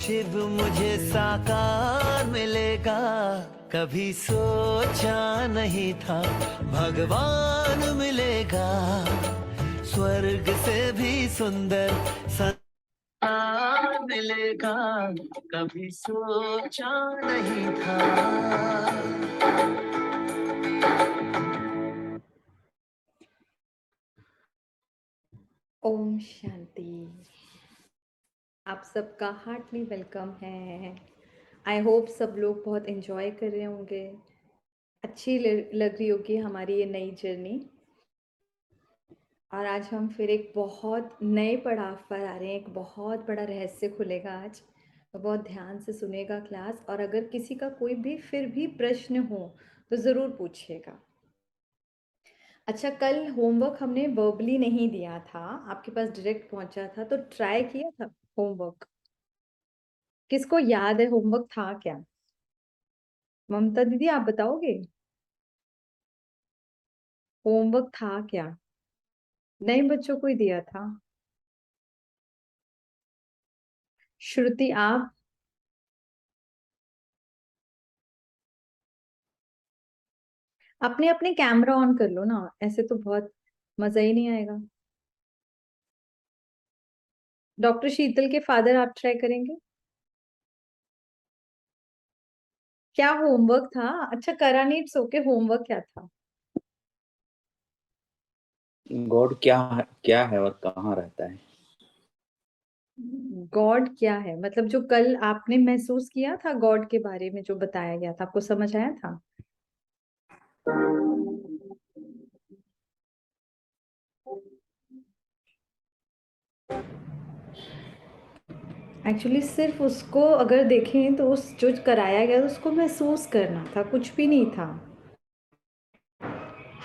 शिव मुझे साकार मिलेगा, कभी सोचा नहीं था भगवान मिलेगा, स्वर्ग से भी सुंदर संसार मिलेगा, कभी सोचा नहीं था। ओम शांति। आप सबका हार्टली वेलकम है। आई होप सब लोग बहुत एंजॉय कर रहे होंगे। अच्छी लग रही होगी हमारी ये नई जर्नी। और आज हम फिर एक बहुत नए पड़ाव पर आ रहे हैं। एक बहुत बड़ा रहस्य खुलेगा आज, तो बहुत ध्यान से सुनेगा क्लास। और अगर किसी का कोई भी फिर भी प्रश्न हो तो ज़रूर पूछिएगा। अच्छा, कल होमवर्क हमने वर्बली नहीं दिया था, आपके पास डायरेक्ट पहुंचा था, तो ट्राई किया था होमवर्क? किसको याद है होमवर्क था क्या? ममता दीदी, आप बताओगे होमवर्क था क्या? नए बच्चों को ही दिया था। श्रुति, आप? अपने अपने कैमरा ऑन कर लो ना, ऐसे तो बहुत मजा ही नहीं आएगा। डॉक्टर शीतल के फादर, आप ट्राई करेंगे? क्या होमवर्क था? अच्छा, करा नहीं, इट्स ओके। होमवर्क क्या था? गॉड क्या क्या है और कहाँ रहता है? गॉड क्या है मतलब जो कल आपने महसूस किया था गॉड के बारे में, जो बताया गया था, आपको समझ आया था? एक्चुअली सिर्फ उसको अगर देखें तो उस जो कराया गया उसको महसूस करना था, कुछ भी नहीं था।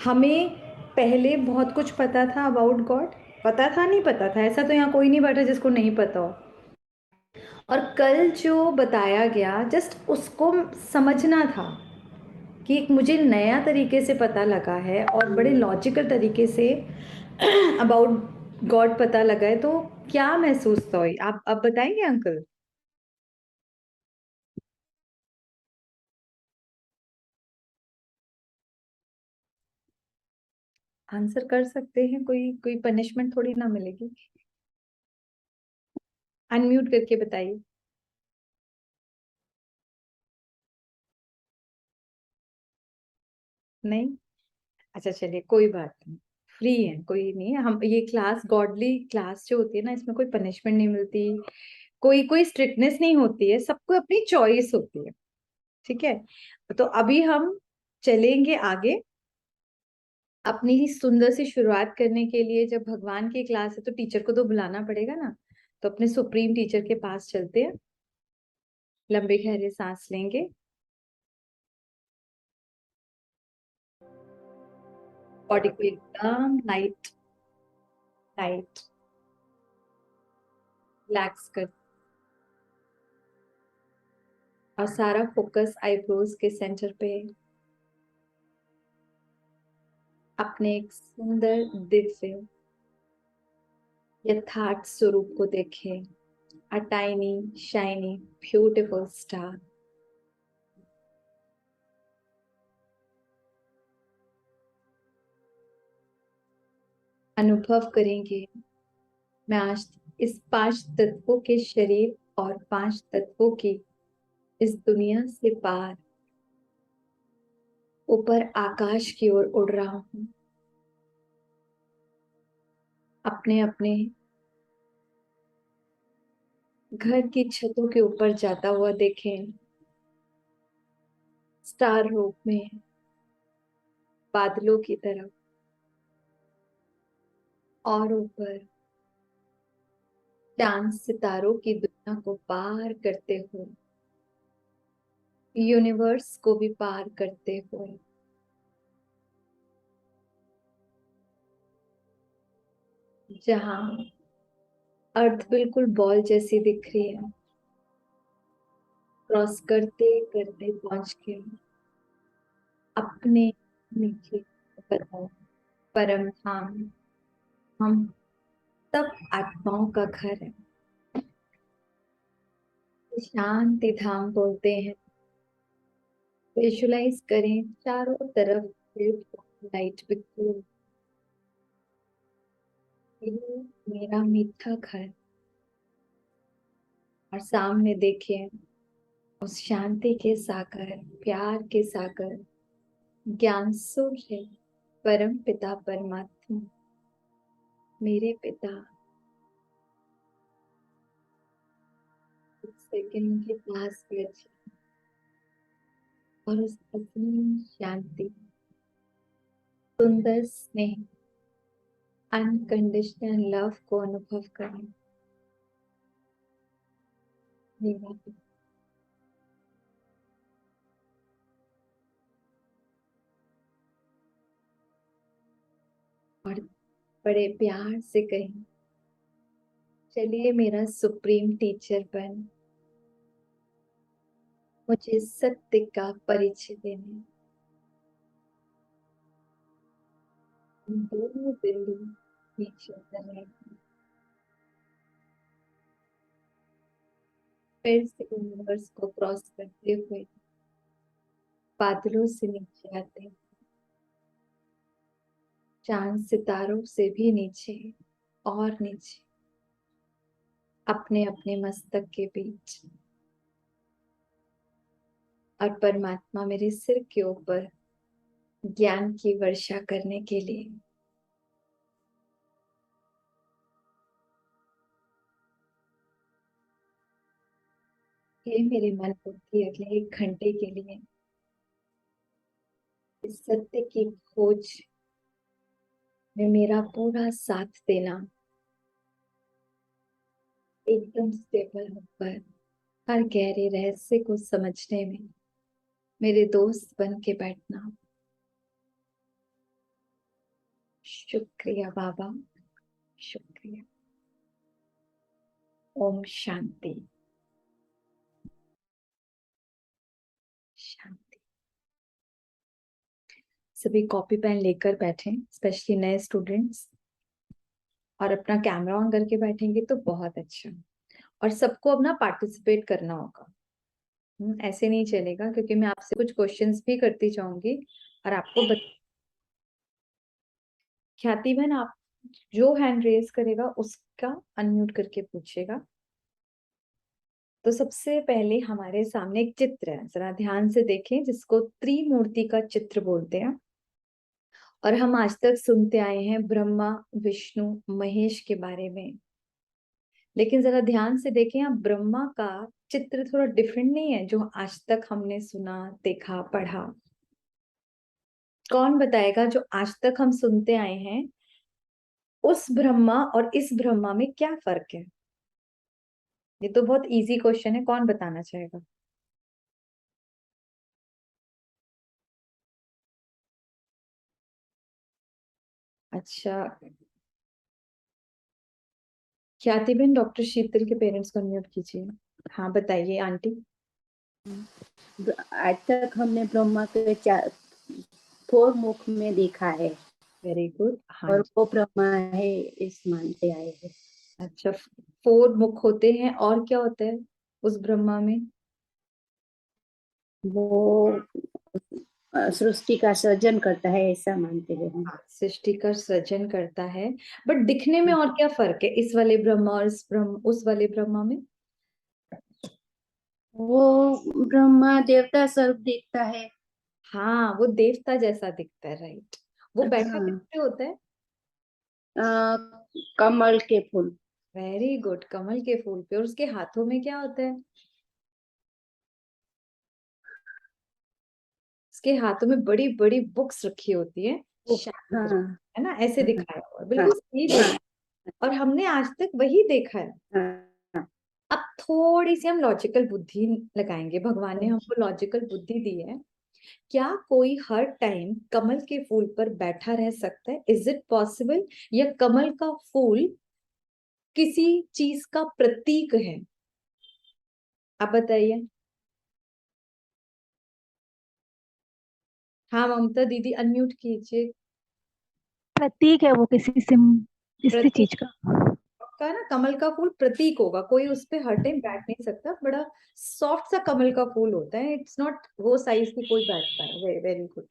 हमें पहले बहुत कुछ पता था अबाउट गॉड। पता था, नहीं पता था, ऐसा तो यहाँ कोई नहीं बैठा जिसको नहीं पता हो। और कल जो बताया गया जस्ट उसको समझना था कि एक मुझे नया तरीके से पता लगा है और बड़े लॉजिकल तरीके से अबाउट गॉड पता लगा है, तो क्या महसूस था? आप अब बताएंगे अंकल? आंसर कर सकते हैं, कोई कोई पनिशमेंट थोड़ी ना मिलेगी। अनम्यूट करके बताइए। नहीं? अच्छा चलिए, कोई बात नहीं। फ्री है, कोई नहीं है। हम ये क्लास गॉडली क्लास जो होती है ना, इसमें कोई पनिशमेंट नहीं मिलती, कोई कोई स्ट्रिक्टनेस नहीं होती है, सबको अपनी चॉइस होती है। ठीक है, तो अभी हम चलेंगे आगे। अपनी सुंदर सी शुरुआत करने के लिए, जब भगवान की क्लास है तो टीचर को तो बुलाना पड़ेगा ना, तो अपने सुप्रीम टीचर के पास चलते हैं। लंबे गहरे सांस लेंगे, बॉडी को एकदम लाइट लाइट रिलैक्स कर, और सारा फोकस आईब्रोज के सेंटर पे अपने एक सुंदर दिव्य यथार्थ स्वरूप को देखें। A tiny shiny beautiful star. अनुभव करेंगे, मैं आज इस 5 तत्वों के शरीर और 5 तत्वों की इस दुनिया से पार ऊपर आकाश की ओर उड़ रहा हूं। अपने अपने घर की छतों के ऊपर जाता हुआ देखें, स्टार रूप में बादलों की तरफ, और ऊपर चांद सितारों की दुनिया को पार करते हुए, यूनिवर्स को भी पार करते हुए, जहां अर्थ बिल्कुल बॉल जैसी दिख रही है, क्रॉस करते करते पहुंच के अपने नीचे परम धाम, हम सब आत्माओं का घर है। शांति धाम बोलते हैं। विजुलाइज करें चारों तरफ लाइट बिल्कुल, ये मेरा मीठा घर, और सामने देखें उस शांति के सागर, प्यार के सागर, ज्ञान सूर्य, परम पिता परमात्मा, मेरे पिता। सेकंड के पास बैठे और उस असीम शांति, सुंदर स्नेह, अनकंडीशनल लव को अनुभव करें। मेरा पिता। और बड़े प्यार से कहें, चलिए मेरा सुप्रीम टीचर बन मुझे सत्य का परिचय देने। दोनों बिल्ली नीचे उतर रहे हैं। फिर से यूनिवर्स को क्रॉस करते हुए बादलों से नीचे आते हैं, चांद सितारों से भी नीचे और नीचे, अपने अपने मस्तक के बीच। और परमात्मा मेरे सिर के ऊपर ज्ञान की वर्षा करने के लिए। हे मेरे मन बुद्धि, अगले 1 घंटे के लिए इस सत्य की खोज में मेरा पूरा साथ देना, एकदम स्टेबल होकर हर गहरे रहस्य को समझने में मेरे दोस्त बन के बैठना। शुक्रिया बाबा, शुक्रिया। ओम शांति, शांति। सभी कॉपी पेन लेकर बैठें, स्पेशली नए स्टूडेंट्स, और अपना कैमरा ऑन करके बैठेंगे तो बहुत अच्छा। और सबको अपना पार्टिसिपेट करना होगा, ऐसे नहीं चलेगा, क्योंकि मैं आपसे कुछ क्वेश्चंस भी करती जाऊंगी और आपको ख्याति बहन, आप जो हैंड रेज करेगा उसका अनम्यूट करके पूछेगा। तो सबसे पहले हमारे सामने एक चित्र है, जरा ध्यान से देखें, जिसको त्रिमूर्ति का चित्र बोलते हैं। और हम आज तक सुनते आए हैं ब्रह्मा, विष्णु, महेश के बारे में, लेकिन जरा ध्यान से देखें, आप ब्रह्मा का चित्र थोड़ा डिफरेंट नहीं है जो आज तक हमने सुना, देखा, पढ़ा। कौन बताएगा जो आज तक हम सुनते आए हैं, उस ब्रह्मा और इस ब्रह्मा में क्या फर्क है? ये तो बहुत इजी क्वेश्चन है, कौन बताना चाहेगा? अच्छा, ख्याति बहन, डॉक्टर शीतल के पेरेंट्स को म्यूट कीजिए। हाँ बताइए आंटी। आज तक हमने ब्रह्मा के 4 मुख में देखा है। Very good. हाँ और वो ब्रह्मा है, इस मानते आए हैं। अच्छा, 4 मुख होते हैं, और क्या होता है उस ब्रह्मा में? वो सृष्टि का सर्जन करता है, ऐसा मानते हैं हम। सृष्टि का सृजन करता है, बट दिखने में और क्या फर्क है इस वाले ब्रह्मा और उस वाले ब्रह्मा में? वो ब्रह्मा देवता स्वरूप दिखता है। हाँ, वो देवता जैसा दिखता है, राइट। वो बैठा हाँ। किसपे होता है? कमल के फूल। वेरी गुड, कमल के फूल पे। और उसके हाथों में क्या होता है? उसके हाथों में बड़ी बड़ी बुक्स रखी होती है, हाँ। है ना, ऐसे दिखाया हुआ है। हाँ। बिल्कुल सही बोला। और हमने आज तक वही देखा है। हाँ। अब थोड़ी सी हम लॉजिकल बुद्धि लगाएंगे, भगवान ने हमको लॉजिकल बुद्धि दी है। क्या कोई हर टाइम कमल के फूल पर बैठा रह सकता है? Is it possible? या कमल का फूल किसी चीज का प्रतीक है? आप बताइए। हाँ ममता दीदी, अनम्यूट कीजिए। प्रतीक है वो, किसी प्रतीक। चीज का। का ना, कमल का फूल प्रतीक होगा, कोई उस पे हर टाइम बैठ नहीं सकता, बड़ा सॉफ्ट सा कमल का फूल होता है, इट्स नॉट वो साइज की कोई बैठता है। Very good.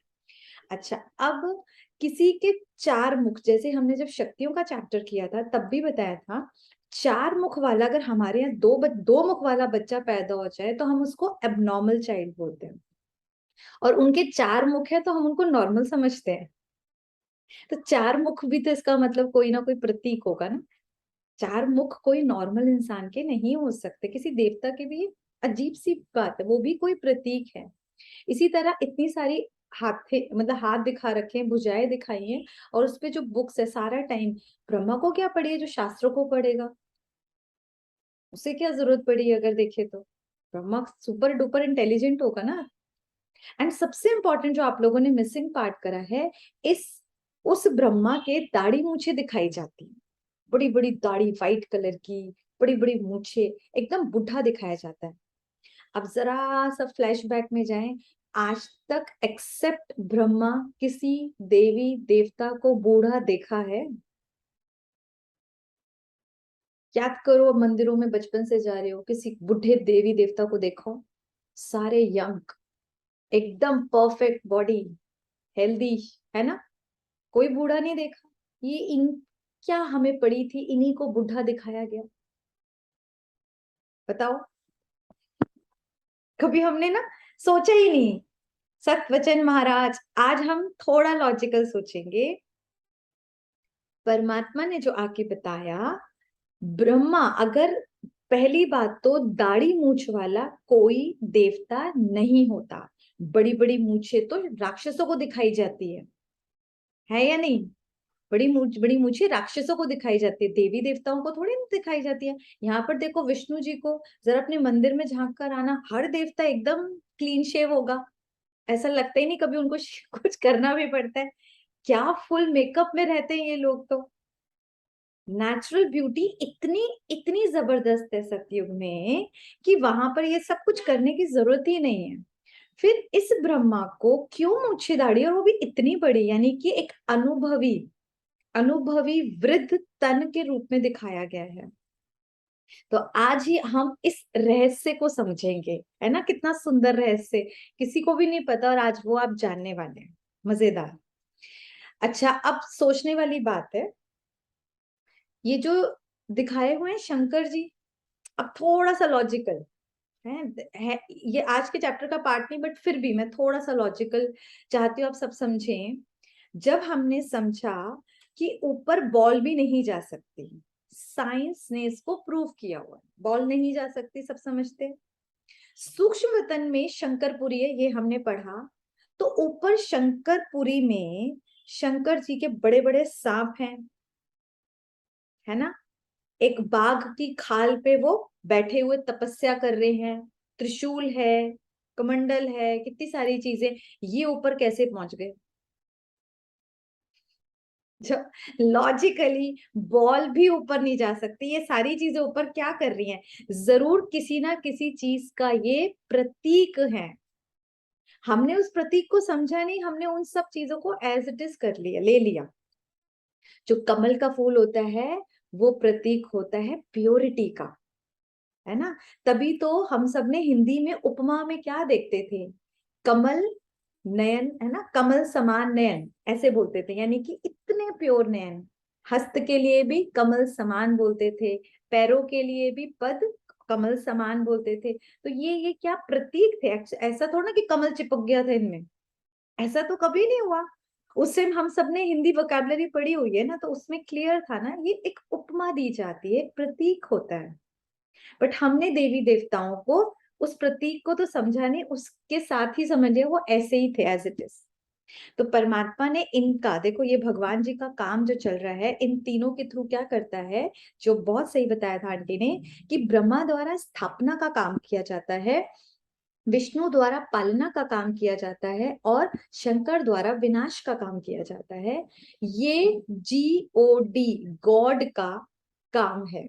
अच्छा, अब किसी के चार मुख, जैसे हमने जब शक्तियों का चैप्टर किया था तब भी बताया था, चार मुख वाला अगर हमारे यहाँ दो मुख वाला बच्चा पैदा हो जाए तो हम उसको एबनॉर्मल चाइल्ड बोलते हैं, और उनके चार मुख है तो हम उनको नॉर्मल समझते हैं। तो चार मुख भी तो इसका मतलब कोई ना कोई प्रतीक होगा ना। चार मुख कोई नॉर्मल इंसान के नहीं हो सकते, किसी देवता के भी अजीब सी बात है, वो भी कोई प्रतीक है। इसी तरह इतनी सारी हाथे मतलब हाथ दिखा रखे हैं, भुजाएं दिखाई हैं, और उस पे जो बुक्स है सारा टाइम, ब्रह्मा को क्या पड़ी है जो शास्त्रों को पढ़ेगा, उसे क्या जरूरत पड़ी अगर देखे तो, ब्रह्मा सुपर डुपर इंटेलिजेंट होगा ना। एंड सबसे इंपॉर्टेंट जो आप लोगों ने मिसिंग पार्ट करा है, इस उस ब्रह्मा के दाढ़ी मूछे दिखाई जाती है, बड़ी बड़ी दाढ़ी व्हाइट कलर की, बड़ी बड़ी मूछे, एकदम बुढ़ा दिखाया जाता है। अब जरा सा फ्लैशबैक में जाएं, आज तक एक्सेप्ट ब्रह्मा किसी देवी देवता को बूढ़ा देखा है? याद करो, मंदिरों में बचपन से जा रहे हो, किसी बुढ़े देवी देवता को देखो, सारे यंग, एकदम परफेक्ट बॉडी, हेल्दी, है ना, कोई बूढ़ा नहीं देखा। ये इन क्या हमें पड़ी थी, इन्हीं को बूढ़ा दिखाया गया, बताओ। कभी हमने ना सोचा ही नहीं। सतवचन महाराज, आज हम थोड़ा लॉजिकल सोचेंगे। परमात्मा ने जो आके बताया, ब्रह्मा अगर, पहली बात तो दाढ़ी मूछ वाला कोई देवता नहीं होता, बड़ी बड़ी मूछे तो राक्षसों को दिखाई जाती है या नहीं? बड़ी मूछे राक्षसों को दिखाई जाती है, देवी देवताओं को थोड़ी नहीं दिखाई जाती है। यहाँ पर देखो विष्णु जी को, जरा अपने मंदिर में झांक कर आना, हर देवता एकदम क्लीन शेव होगा, ऐसा लगता ही नहीं कभी उनको कुछ करना भी पड़ता है। क्या फुल मेकअप में रहते हैं ये लोग तो। नेचुरल ब्यूटी इतनी इतनी जबरदस्त है सतयुग में कि वहां पर ये सब कुछ करने की जरूरत ही नहीं है। फिर इस ब्रह्मा को क्यों मूछे दाढ़ी, और वो भी इतनी बड़ी, यानी कि एक अनुभवी अनुभवी वृद्ध तन के रूप में दिखाया गया है। तो आज ही हम इस रहस्य को समझेंगे, है ना, कितना सुंदर रहस्य, किसी को भी नहीं पता, और आज वो आप जानने वाले हैं, मजेदार। अच्छा, अब सोचने वाली बात है, ये जो दिखाए हुए हैं शंकर जी, अब थोड़ा सा लॉजिकल है, ये आज के चैप्टर का पार्ट नहीं, बट फिर भी मैं थोड़ा सा लॉजिकल चाहती हूँ आप सब समझें। जब हमने समझा कि ऊपर बॉल भी नहीं जा सकती, साइंस ने इसको प्रूव किया हुआ है, बॉल नहीं जा सकती, सब समझते हैं। सूक्ष्म वतन में शंकरपुरी है, ये हमने पढ़ा। तो ऊपर शंकरपुरी में शंकर जी के बड़े बड़े सांप हैं, है ना, एक बाघ की खाल पे वो बैठे हुए तपस्या कर रहे हैं, त्रिशूल है, कमंडल है, कितनी सारी चीजें, ये ऊपर कैसे पहुंच गए? जब लॉजिकली बॉल भी ऊपर नहीं जा सकती, ये सारी चीजें ऊपर क्या कर रही हैं? जरूर किसी ना किसी चीज का ये प्रतीक है। हमने उस प्रतीक को समझा नहीं, हमने उन सब चीजों को एज इट इज कर लिया, ले लिया। जो कमल का फूल होता है वो प्रतीक होता है प्योरिटी का, है ना। तभी तो हम सब ने हिंदी में उपमा में क्या देखते थे, कमल नयन, है ना, कमल समान नयन ऐसे बोलते थे, यानी कि इतने प्योर नयन। हस्त के लिए भी कमल समान बोलते थे, पैरों के लिए भी पद कमल समान बोलते थे। तो ये क्या प्रतीक थे, ऐसा थोड़ा ना कि कमल चिपक गया था इनमें, ऐसा तो कभी नहीं हुआ। उस टाइम हम सबने हिंदी वोकैबुलरी पढ़ी हुई है ना, तो उसमें क्लियर था ना, ये एक उपमा दी जाती है, एक प्रतीक होता है। बट हमने देवी देवताओं को उस प्रतीक को तो समझा नहीं, उसके साथ ही समझ लिया वो ऐसे ही थे, एज इट इज। तो परमात्मा ने इनका, देखो ये भगवान जी का काम जो चल रहा है इन तीनों के थ्रू क्या करता है, जो बहुत सही बताया था आंटी ने, कि ब्रह्मा द्वारा स्थापना का काम किया जाता है, विष्णु द्वारा पालना का काम किया जाता है, और शंकर द्वारा विनाश का काम किया जाता है। ये GOD, गॉड का काम है,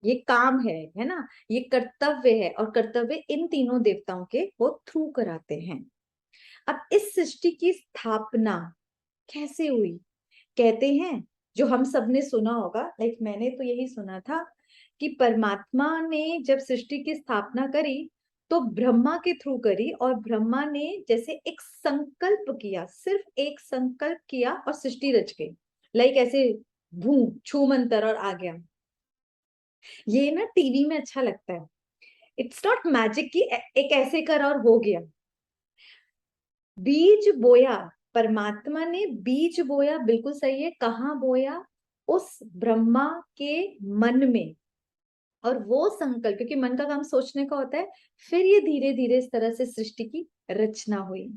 ये काम है ना, ये कर्तव्य है, और कर्तव्य इन तीनों देवताओं के वो थ्रू कराते हैं। अब इस सृष्टि की स्थापना कैसे हुई? कहते हैं जो हम सब ने सुना होगा, लाइक मैंने तो यही सुना था कि परमात्मा ने जब सृष्टि की स्थापना करी तो ब्रह्मा के थ्रू करी, और ब्रह्मा ने जैसे एक संकल्प किया, सिर्फ एक संकल्प किया और सृष्टि रच गई, लाइक ऐसे भू छू मंतर और आ गया। ये ना टीवी में अच्छा लगता है, इट्स नॉट मैजिक कि एक ऐसे कर और हो गया। बीज बोया, परमात्मा ने बीज बोया, बिल्कुल सही है। कहाँ बोया? उस ब्रह्मा के मन में। और वो संकल्प, क्योंकि मन का काम सोचने का होता है, फिर ये धीरे धीरे इस तरह से सृष्टि की रचना हुई।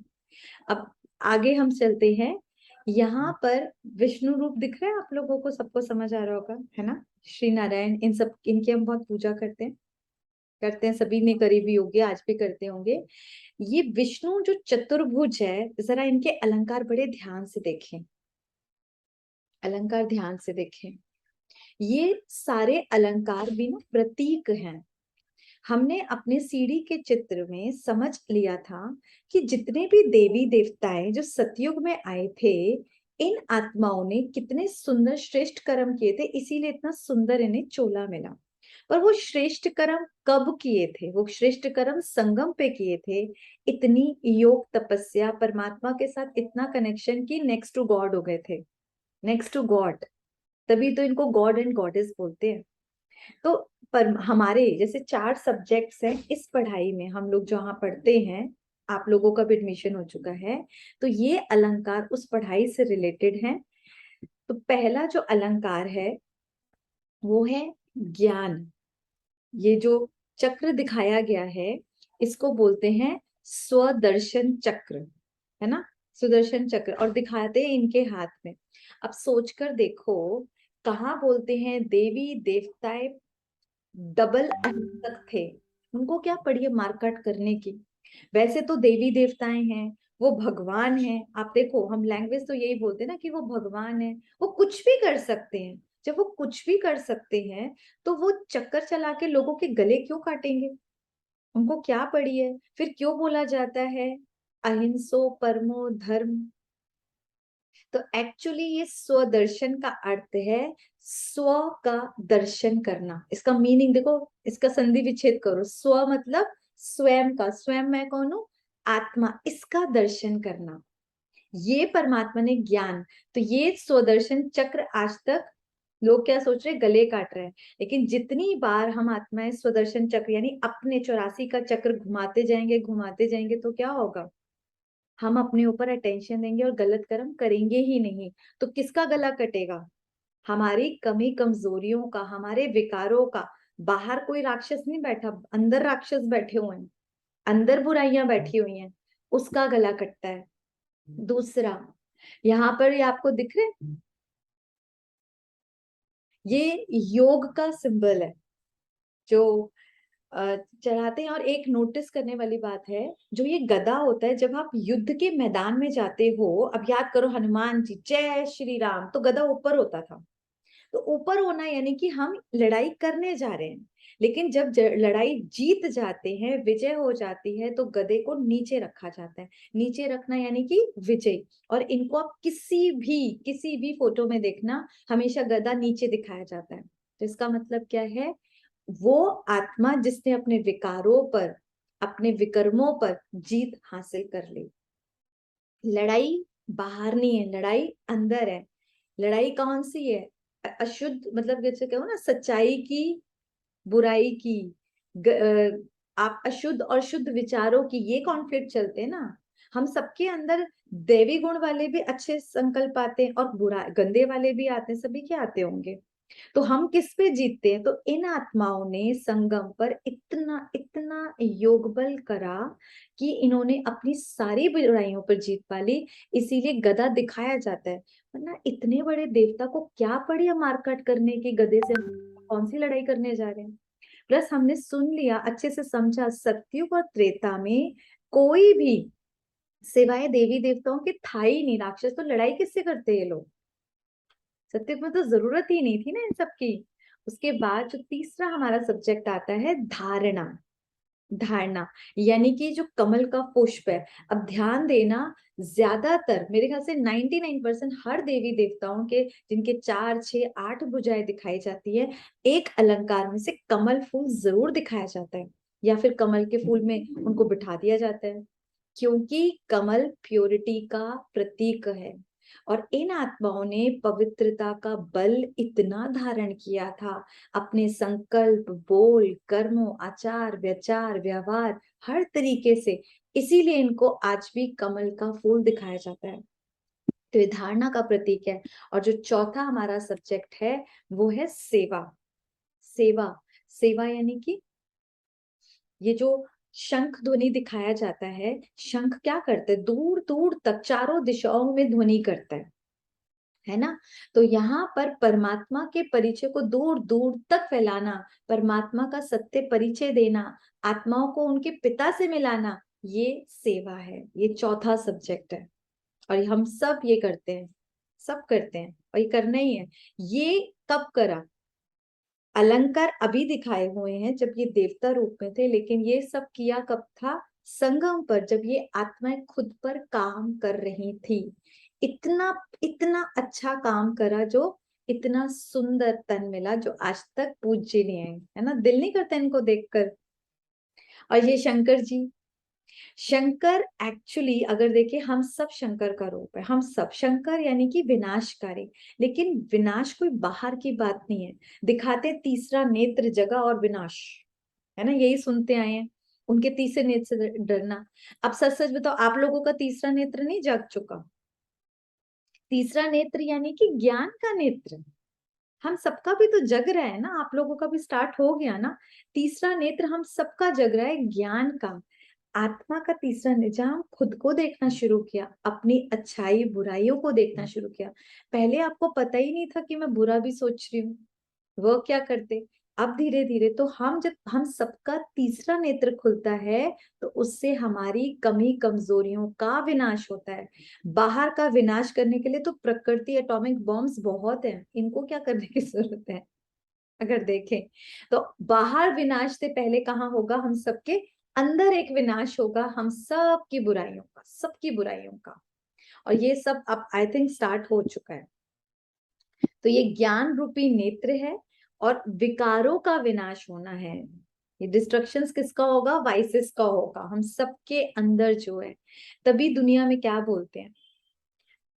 अब आगे हम चलते हैं। यहाँ पर विष्णु रूप दिख रहा है आप लोगों को, सबको समझ आ रहा होगा, है ना? श्री नारायण, इन सब इनकी हम बहुत पूजा करते हैं, सभी ने करी भी होगी, आज भी करते होंगे। ये विष्णु जो चतुर्भुज है, जरा इनके अलंकार बड़े ध्यान से देखें, अलंकार ध्यान से देखें। ये सारे अलंकार भी ना प्रतीक हैं। हमने अपने सीढ़ी के चित्र में समझ लिया था कि जितने भी देवी देवताएं जो सतयुग में आए थे, इन आत्माओं ने कितने सुंदर श्रेष्ठ कर्म किए थे, इसीलिए इतना सुंदर इन्हें चोला मिला। पर वो श्रेष्ठ कर्म कब किए थे? वो श्रेष्ठ कर्म संगम पे किए थे। इतनी योग तपस्या, परमात्मा के साथ इतना कनेक्शन की नेक्स्ट टू गॉड हो गए थे, नेक्स्ट टू गॉड। तभी तो इनको गॉड एंड गॉडेस बोलते हैं। तो पर हमारे जैसे 4 सब्जेक्ट्स हैं इस पढ़ाई में, हम लोग जहाँ पढ़ते हैं, आप लोगों का भी एडमिशन हो चुका है, तो ये अलंकार उस पढ़ाई से रिलेटेड हैं। तो पहला जो अलंकार है वो है ज्ञान। ये जो चक्र दिखाया गया है इसको बोलते हैं स्वदर्शन चक्र, है ना? सुदर्शन चक्र, और दिखाते हैं इनके हाथ में। अब सोचकर देखो, कहाँ बोलते हैं देवी देवताएं डबल अहिंसक थे, उनको क्या पड़ी है मारकाट करने की? वैसे तो देवी देवताएं हैं, वो भगवान हैं। आप देखो, हम लैंग्वेज तो यही बोलते हैं ना कि वो भगवान है, वो कुछ भी कर सकते हैं। जब वो कुछ भी कर सकते हैं तो वो चक्कर चला के लोगों के गले क्यों काटेंगे? उनको क्या पड़ी है? फिर क्यों बोला जाता है अहिंसो परमो धर्म? तो एक्चुअली ये स्वदर्शन का अर्थ है स्व का दर्शन करना। इसका मीनिंग देखो, इसका संधि विच्छेद करो। स्व मतलब स्वयं का, स्वयं मैं कौन हूं? आत्मा, इसका दर्शन करना, ये परमात्मा ने ज्ञान। तो ये स्वदर्शन चक्र आज तक लोग क्या सोच रहे, गले काट रहे हैं। लेकिन जितनी बार हम आत्माएं स्वदर्शन चक्र यानी अपने 84 का चक्र घुमाते जाएंगे तो क्या होगा? हम अपने ऊपर अटेंशन देंगे और गलत कर्म करेंगे ही नहीं। तो किसका गला कटेगा? हमारी कमी कमजोरियों का, हमारे विकारों का। बाहर कोई राक्षस नहीं बैठा, अंदर राक्षस बैठे हुए हैं, अंदर बुराइयां बैठी हुई हैं, उसका गला कटता है। दूसरा, यहाँ पर ये आपको दिख रहे हैं? ये योग का सिंबल है जो चढ़ाते हैं। और एक नोटिस करने वाली बात है, जो ये गदा होता है, जब आप युद्ध के मैदान में जाते हो, अब याद करो हनुमान जी जय श्री राम, तो गदा ऊपर होता था। तो ऊपर होना यानी कि हम लड़ाई करने जा रहे हैं। लेकिन जब लड़ाई जीत जाते हैं, विजय हो जाती है, तो गदे को नीचे रखा जाता है। नीचे रखना यानी कि विजय। और इनको आप किसी भी फोटो में देखना, हमेशा गदा नीचे दिखाया जाता है। तो इसका मतलब क्या है? वो आत्मा जिसने अपने विकारों पर, अपने विकर्मों पर जीत हासिल कर ली। लड़ाई बाहर नहीं है, लड़ाई अंदर है। लड़ाई कौन सी है? अशुद्ध, मतलब जैसे कहो ना, सच्चाई की, बुराई की, आप अशुद्ध और शुद्ध विचारों की, ये कॉन्फ्लिक्ट चलते हैं ना। हम सबके अंदर देवी गुण वाले भी अच्छे संकल्प आते हैं और बुरा गंदे वाले भी आते हैं, सभी के आते होंगे। तो हम किस पे जीतते हैं? तो इन आत्माओं ने संगम पर इतना इतना योग बल करा कि इन्होंने अपनी सारी बुराइयों पर जीत पा ली। इसीलिए गदा दिखाया जाता है। वरना इतने बड़े देवता को क्या पड़ी है मारकाट करने की? गदे से कौन सी लड़ाई करने जा रहे हैं? प्लस हमने सुन लिया, अच्छे से समझा, सतयुग और त्रेता में कोई भी सिवाय देवी देवताओं के था ही नहीं। राक्षस तो लड़ाई किससे करते हैं ये लोग? सत्युग में तो जरूरत ही नहीं थी ना इन सब की। उसके बाद जो तीसरा हमारा सब्जेक्ट आता है धारणा। धारणा, यानी कि जो कमल का पुष्प है। अब ध्यान देना, ज्यादातर मेरे ख्याल से 99% हर देवी देवताओं के जिनके 4, 6, 8 भुजाएं दिखाई जाती है, एक अलंकार में से कमल फूल जरूर दिखाया जाता है, या फिर कमल के फूल में उनको बिठा दिया जाता है, क्योंकि कमल प्योरिटी का प्रतीक है। और इन आत्माओं ने पवित्रता का बल इतना धारण किया था अपने संकल्प, बोल, कर्मों, आचार, विचार, व्यवहार, हर तरीके से, इसीलिए इनको आज भी कमल का फूल दिखाया जाता है। तो ये धारणा का प्रतीक है। और जो चौथा हमारा सब्जेक्ट है वो है सेवा। सेवा, सेवा यानी कि ये जो शंख ध्वनि दिखाया जाता है, शंख क्या करते हैं, दूर दूर तक चारों दिशाओं में ध्वनि करता है ना। तो यहाँ पर परमात्मा के परिचय को दूर दूर तक फैलाना, परमात्मा का सत्य परिचय देना, आत्माओं को उनके पिता से मिलाना, ये सेवा है। ये चौथा सब्जेक्ट है और हम सब ये करते हैं, सब करते हैं और ये करना ही है। ये कब करा, अलंकार अभी दिखाए हुए हैं जब ये देवता रूप में थे, लेकिन ये सब किया कब था, संगम पर, जब ये आत्माएं खुद पर काम कर रही थी। इतना इतना अच्छा काम करा, जो इतना सुंदर तन मिला, जो आज तक पूज्य नहीं है ना, दिल नहीं करता इनको देखकर। और ये शंकर जी, शंकर एक्चुअली अगर देखें, हम सब शंकर का रूप है, हम सब शंकर यानी कि विनाशकारी। लेकिन विनाश कोई बाहर की बात नहीं है, दिखाते तीसरा नेत्र जगा और विनाश, है ना, यही सुनते आए हैं, उनके तीसरे नेत्र से डरना। अब सच सच बताओ, आप लोगों का तीसरा नेत्र नहीं जग चुका? तीसरा नेत्र यानी कि ज्ञान का नेत्र, हम सबका भी तो जग रहा है ना, आप लोगों का भी स्टार्ट हो गया ना। तीसरा नेत्र हम सबका जग रहा है, ज्ञान का, आत्मा का तीसरा निजाम, खुद को देखना शुरू किया, अपनी अच्छाई बुराइयों को देखना शुरू किया। पहले आपको पता ही नहीं था कि मैं बुरा भी सोच रही हूँ, वो क्या करते। अब धीरे धीरे तो जब हम सबका तीसरा नेत्र खुलता है, तो उससे हमारी कमी कमजोरियों का विनाश होता है। बाहर का विनाश करने के लिए तो प्रकृति एटॉमिक बॉम्ब्स बहुत हैं, इनको क्या करने की जरूरत है। अगर देखें तो बाहर विनाश से पहले कहाँ होगा, हम सबके अंदर एक विनाश होगा, हम सबकी बुराइयों का, सबकी बुराइयों का। और ये सब अब आई थिंक स्टार्ट हो चुका है। तो ये ज्ञान रूपी नेत्र है और विकारों का विनाश होना है। ये डिस्ट्रक्शंस किसका होगा, वाइसेस का होगा, हम सबके अंदर जो है। तभी दुनिया में क्या बोलते हैं,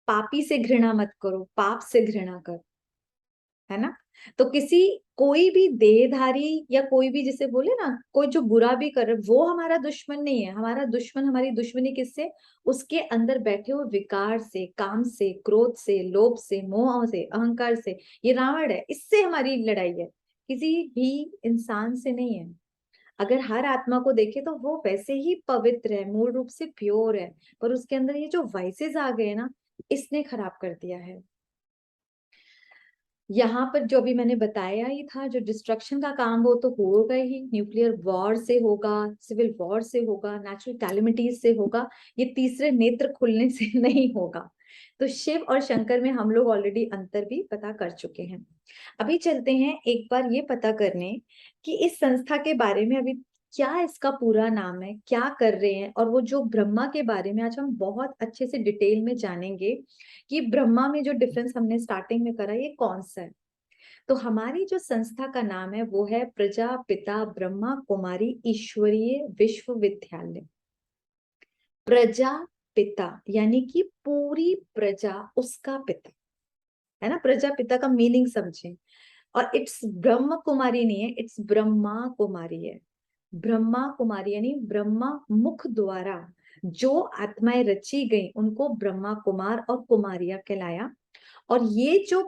पापी से घृणा मत करो, पाप से घृणा कर, है ना। तो कोई भी देहधारी या कोई भी, जिसे बोले ना, कोई जो बुरा भी करे, वो हमारा दुश्मन नहीं है। हमारा दुश्मन, हमारी दुश्मनी किससे, उसके अंदर बैठे हुए विकार से, काम से, क्रोध से, लोभ से, मोह से, अहंकार से। ये रावण है, इससे हमारी लड़ाई है, किसी भी इंसान से नहीं है। अगर हर आत्मा को देखे तो वो वैसे ही पवित्र है, मूल रूप से प्योर है, पर उसके अंदर ये जो वाइसेस आ गए ना, इसने खराब कर दिया है। यहाँ पर जो भी मैंने बताया ही था, जो डिस्ट्रक्शन का काम वो तो होगा ही, न्यूक्लियर वॉर से होगा, सिविल वॉर से होगा, नेचुरल कैलेमिटीज से होगा, ये तीसरे नेत्र खुलने से नहीं होगा। तो शिव और शंकर में हम लोग ऑलरेडी अंतर भी पता कर चुके हैं। अभी चलते हैं एक बार ये पता करने कि इस संस्था के बारे में अभी क्या इसका पूरा नाम है, क्या कर रहे हैं, और वो जो ब्रह्मा के बारे में आज हम बहुत अच्छे से डिटेल में जानेंगे कि ब्रह्मा में जो डिफरेंस हमने स्टार्टिंग में करा, ये कौन सा है। तो हमारी जो संस्था का नाम है वो है प्रजापिता ब्रह्मा कुमारी ईश्वरीय विश्वविद्यालय। प्रजापिता यानी कि पूरी प्रजा उसका पिता, है ना। प्रजापिता का मीनिंग समझें। और इट्स ब्रह्म कुमारी नहीं है, इट्स ब्रह्मा कुमारी है। ब्रह्मा कुमारी यानी ब्रह्मा मुख द्वारा जो आत्माएं रची गई, उनको ब्रह्मा कुमार और कुमारिया कहलाया। और ये जो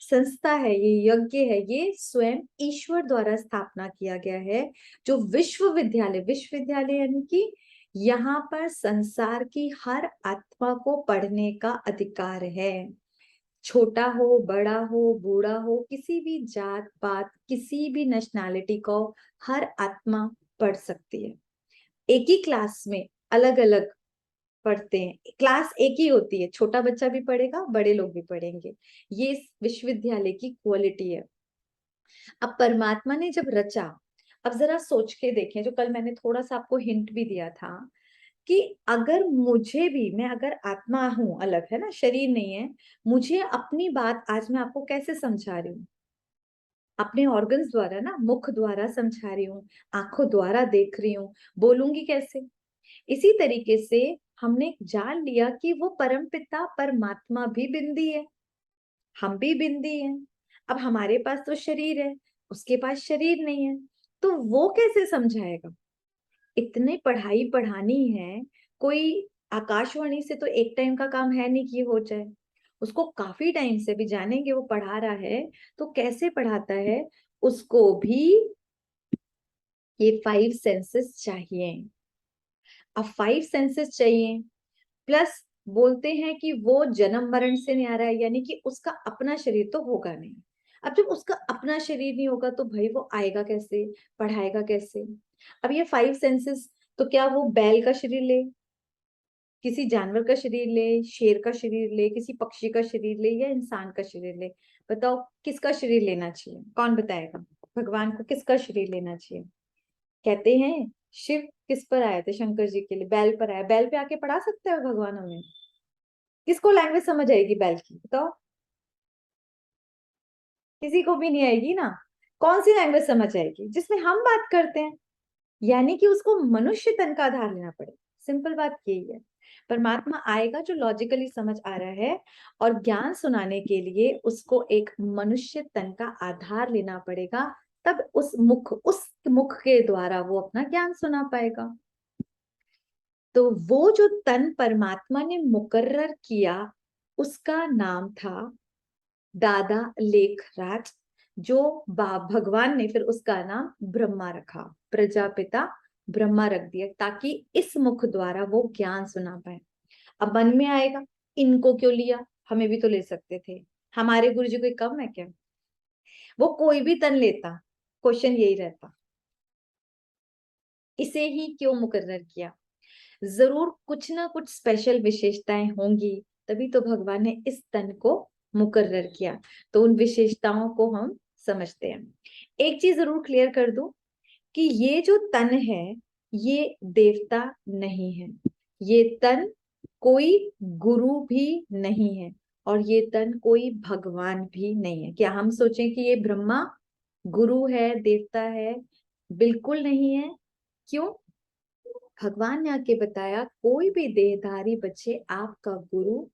संस्था है, ये यज्ञ है, ये स्वयं ईश्वर द्वारा स्थापना किया गया है। जो विश्वविद्यालय, विश्वविद्यालय यानी कि यहाँ पर संसार की हर आत्मा को पढ़ने का अधिकार है। छोटा हो, बड़ा हो, बूढ़ा हो, किसी भी जात पात, किसी भी नेशनैलिटी को हर आत्मा पढ़ सकती है। एक ही क्लास में अलग अलग पढ़ते हैं, क्लास एक ही होती है, छोटा बच्चा भी पढ़ेगा, बड़े लोग भी पढ़ेंगे। ये इस विश्वविद्यालय की क्वालिटी है। अब परमात्मा ने जब रचा, अब जरा सोच के देखें, जो कल मैंने थोड़ा सा आपको हिंट भी दिया था कि अगर मुझे भी, मैं अगर आत्मा हूं, अलग है ना, शरीर नहीं है, मुझे अपनी बात आज मैं आपको कैसे समझा रही हूँ, अपने ऑर्गन्स द्वारा ना, मुख द्वारा समझा रही हूँ, आंखों द्वारा देख रही हूँ, बोलूंगी कैसे? इसी तरीके से हमने जान लिया कि वो परमपिता परमात्मा भी बिंदी है, हम भी बिंदी हैं। अब हमारे पास तो शरीर है, उसके पास शरीर नहीं है, तो वो कैसे समझाएगा? इतने पढ़ाई पढ़ानी है, कोई आकाशवाणी से तो एक टाइम का काम है नहीं कि हो जाए, उसको काफी टाइम से भी जानेंगे, वो पढ़ा रहा है तो कैसे पढ़ाता है, उसको भी ये 5 सेंसेस चाहिए। अब 5 सेंसेस चाहिए, प्लस बोलते हैं कि वो जन्म मरण से नहीं आ रहा है, यानी कि उसका अपना शरीर तो होगा नहीं। अब जब उसका अपना शरीर नहीं होगा तो भाई वो आएगा कैसे, पढ़ाएगा कैसे? अब ये 5 सेंसेस, तो क्या वो बैल का शरीर ले, किसी जानवर का शरीर ले, शेर का शरीर ले, किसी पक्षी का शरीर ले, या इंसान का शरीर ले? बताओ किसका शरीर लेना चाहिए, कौन बताएगा? भगवान को किसका शरीर लेना चाहिए? कहते हैं शिव किस पर आए थे, शंकर जी के लिए बैल पर आया, बैल पे आके पढ़ा सकते हैं भगवान हमें? किसको लैंग्वेज समझ आएगी बैल की, बताओ? किसी को भी नहीं आएगी ना। कौन सी लैंग्वेज समझ आएगी? जिसमें हम बात करते हैं, यानी कि उसको मनुष्य तन का आधार लेना पड़ेगा। सिंपल बात यही है। परमात्मा आएगा जो लॉजिकली समझ आ रहा है, और ज्ञान सुनाने के लिए उसको एक मनुष्य तन का आधार लेना पड़ेगा, तब उस मुख के द्वारा वो अपना ज्ञान सुना पाएगा। तो वो जो तन परमात्मा ने मुकर्रर किया, उसका नाम था दादा लेखराज, जो भगवान ने फिर उसका नाम ब्रह्मा रखा, प्रजापिता ब्रह्मा रख दिया, ताकि इस मुख द्वारा वो ज्ञान सुना पाए। अब मन में आएगा इनको क्यों लिया, हमें भी तो ले सकते थे, हमारे गुरु जी कोई कम है क्या? वो कोई भी तन लेता, क्वेश्चन यही रहता, इसे ही क्यों मुकर्रर किया? जरूर कुछ ना कुछ स्पेशल विशेषताएं होंगी, तभी तो भगवान ने इस तन को मुकर्रर किया। तो उन विशेषताओं को हम समझते हैं। एक चीज जरूर क्लियर कर दूं कि ये जो तन है ये देवता नहीं है, ये तन कोई गुरु भी नहीं है, और ये तन कोई भगवान भी नहीं है। क्या हम सोचें कि ये ब्रह्मा गुरु है, देवता है? बिल्कुल नहीं है। क्यों? भगवान ने आके बताया कोई भी देहधारी बच्चे आपका गुरु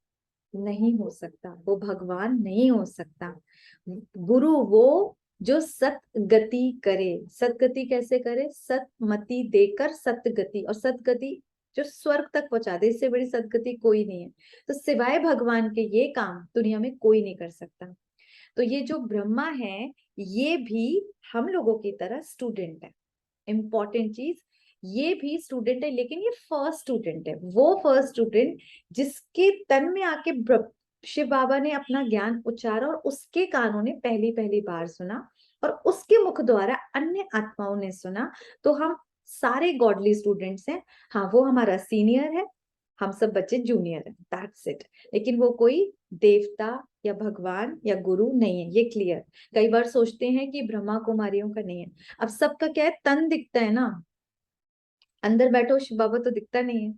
नहीं हो सकता, वो भगवान नहीं हो सकता। गुरु वो जो सतगति करे। सतगति कैसे करे? सतमति देकर सतगति, और सतगति जो स्वर्ग तक पहुंचा दे, इससे बड़ी सतगति कोई नहीं है। तो सिवाय भगवान के ये काम दुनिया में कोई नहीं कर सकता। तो ये जो ब्रह्मा है ये भी हम लोगों की तरह स्टूडेंट है। इंपॉर्टेंट चीज, ये भी स्टूडेंट है, लेकिन ये फर्स्ट स्टूडेंट है, वो फर्स्ट स्टूडेंट जिसके तन में आके शिव बाबा ने अपना ज्ञान उच्चारा, और उसके कानों ने पहली पहली बार सुना, और उसके मुख द्वारा अन्य आत्माओं ने सुना। तो हम सारे गॉडली स्टूडेंट्स हैं। हाँ, वो हमारा सीनियर है, हम सब बच्चे जूनियर हैं, दैट्स इट। लेकिन वो कोई देवता या भगवान या गुरु नहीं है, ये क्लियर। कई बार सोचते हैं कि ब्रह्मा कुमारियों का नहीं है। अब सबका क्या है, तन दिखता है ना, अंदर बैठो शिव बाबा तो दिखता नहीं है,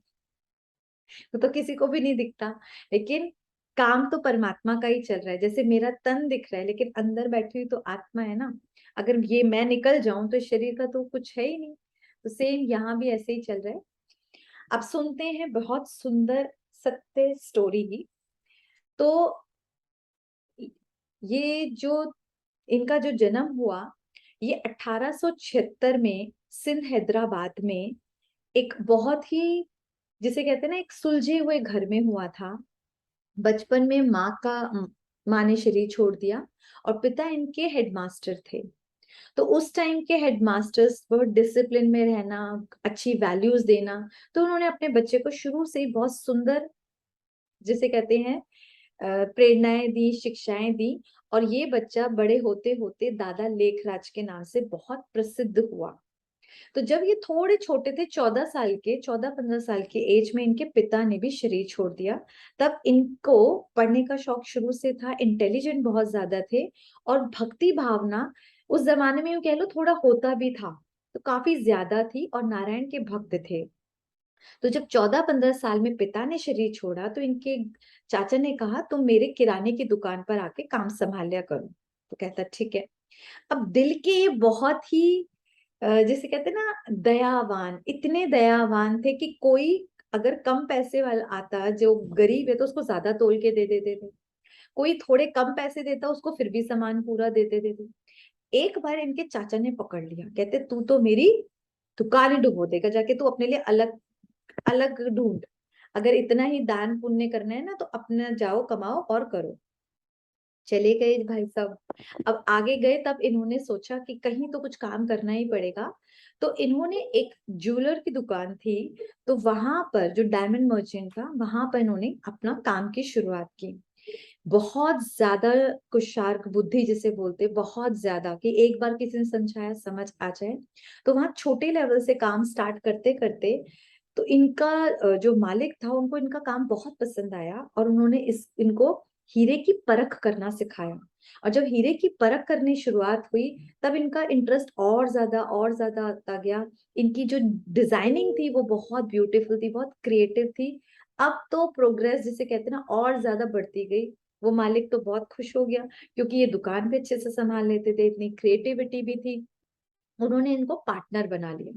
वो तो किसी को भी नहीं दिखता, लेकिन काम तो परमात्मा का ही चल रहा है। जैसे मेरा तन दिख रहा है, लेकिन अंदर बैठी हुई तो आत्मा है ना। अगर ये मैं निकल जाऊं तो शरीर का तो कुछ है ही नहीं। तो सेम यहाँ भी ऐसे ही चल रहा है। अब सुनते हैं बहुत सुंदर सत्य स्टोरी ही। तो ये जो इनका जो जन्म हुआ, ये 1876 में सिंध हैदराबाद में एक बहुत ही, जिसे कहते हैं ना, एक सुलझे हुए घर में हुआ था। बचपन में माँ ने शरीर छोड़ दिया, और पिता इनके हेडमास्टर थे। तो उस टाइम के हेडमास्टर्स बहुत डिसिप्लिन में रहना, अच्छी वैल्यूज देना, तो उन्होंने अपने बच्चे को शुरू से ही बहुत सुंदर, जिसे कहते हैं, प्रेरणाएं दी, शिक्षाएं दी। और ये बच्चा बड़े होते होते दादा लेखराज के नाम से बहुत प्रसिद्ध हुआ। तो जब ये थोड़े छोटे थे, 14-15 साल के एज में इनके पिता ने भी शरीर छोड़ दिया। तब इनको पढ़ने का शौक शुरू से था, इंटेलिजेंट बहुत ज्यादा थे, और भक्ति भावना उस जमाने में यूं कह लो थोड़ा होता भी था। तो काफी ज्यादा थी और नारायण के भक्त थे। तो जब 14-15 साल में पिता ने शरीर छोड़ा तो इनके चाचा ने कहा तुम मेरे किराने की दुकान पर आके काम संभाल लिया करो। तो कहता ठीक है। अब दिल के ये बहुत ही जैसे कहते हैं ना दयावान, इतने दयावान थे कि कोई अगर कम पैसे वाला आता जो गरीब है तो उसको ज्यादा तोल के दे देते थे, कोई थोड़े कम पैसे देता उसको फिर भी सामान पूरा देते देते। एक बार इनके चाचा ने पकड़ लिया, कहते तू तो मेरी दुकान ही डुबो देगा, जाके तू अपने लिए अलग अलग ढूंढ, अगर इतना ही दान पुण्य करना है ना तो अपना जाओ कमाओ और करो। चले गए भाई साहब। अब आगे गए तब इन्होंने सोचा कि कहीं तो कुछ काम करना ही पड़ेगा। तो इन्होंने एक ज्वेलर की दुकान थी, तो वहां पर जो डायमंड मर्चेंट था वहां पर इन्होंने अपना काम की शुरुआत की। बहुत ज्यादा कुशार्क बुद्धि जिसे बोलते, बहुत ज्यादा कि एक बार किसी ने समझाया समझ आ जाए। तो वहां छोटे लेवल से काम स्टार्ट करते करते तो इनका जो मालिक था उनको इनका काम बहुत पसंद आया और उन्होंने इनको हीरे की परख करना सिखाया। और जब हीरे की परख करनी शुरुआत हुई तब इनका इंटरेस्ट और ज्यादा आता गया। इनकी जो डिजाइनिंग थी वो बहुत ब्यूटीफुल थी, बहुत क्रिएटिव थी। अब तो प्रोग्रेस जिसे कहते हैं ना और ज्यादा बढ़ती गई। वो मालिक तो बहुत खुश हो गया क्योंकि ये दुकान भी अच्छे से संभाल लेते थे, इतनी क्रिएटिविटी भी थी। उन्होंने इनको पार्टनर बना लिया।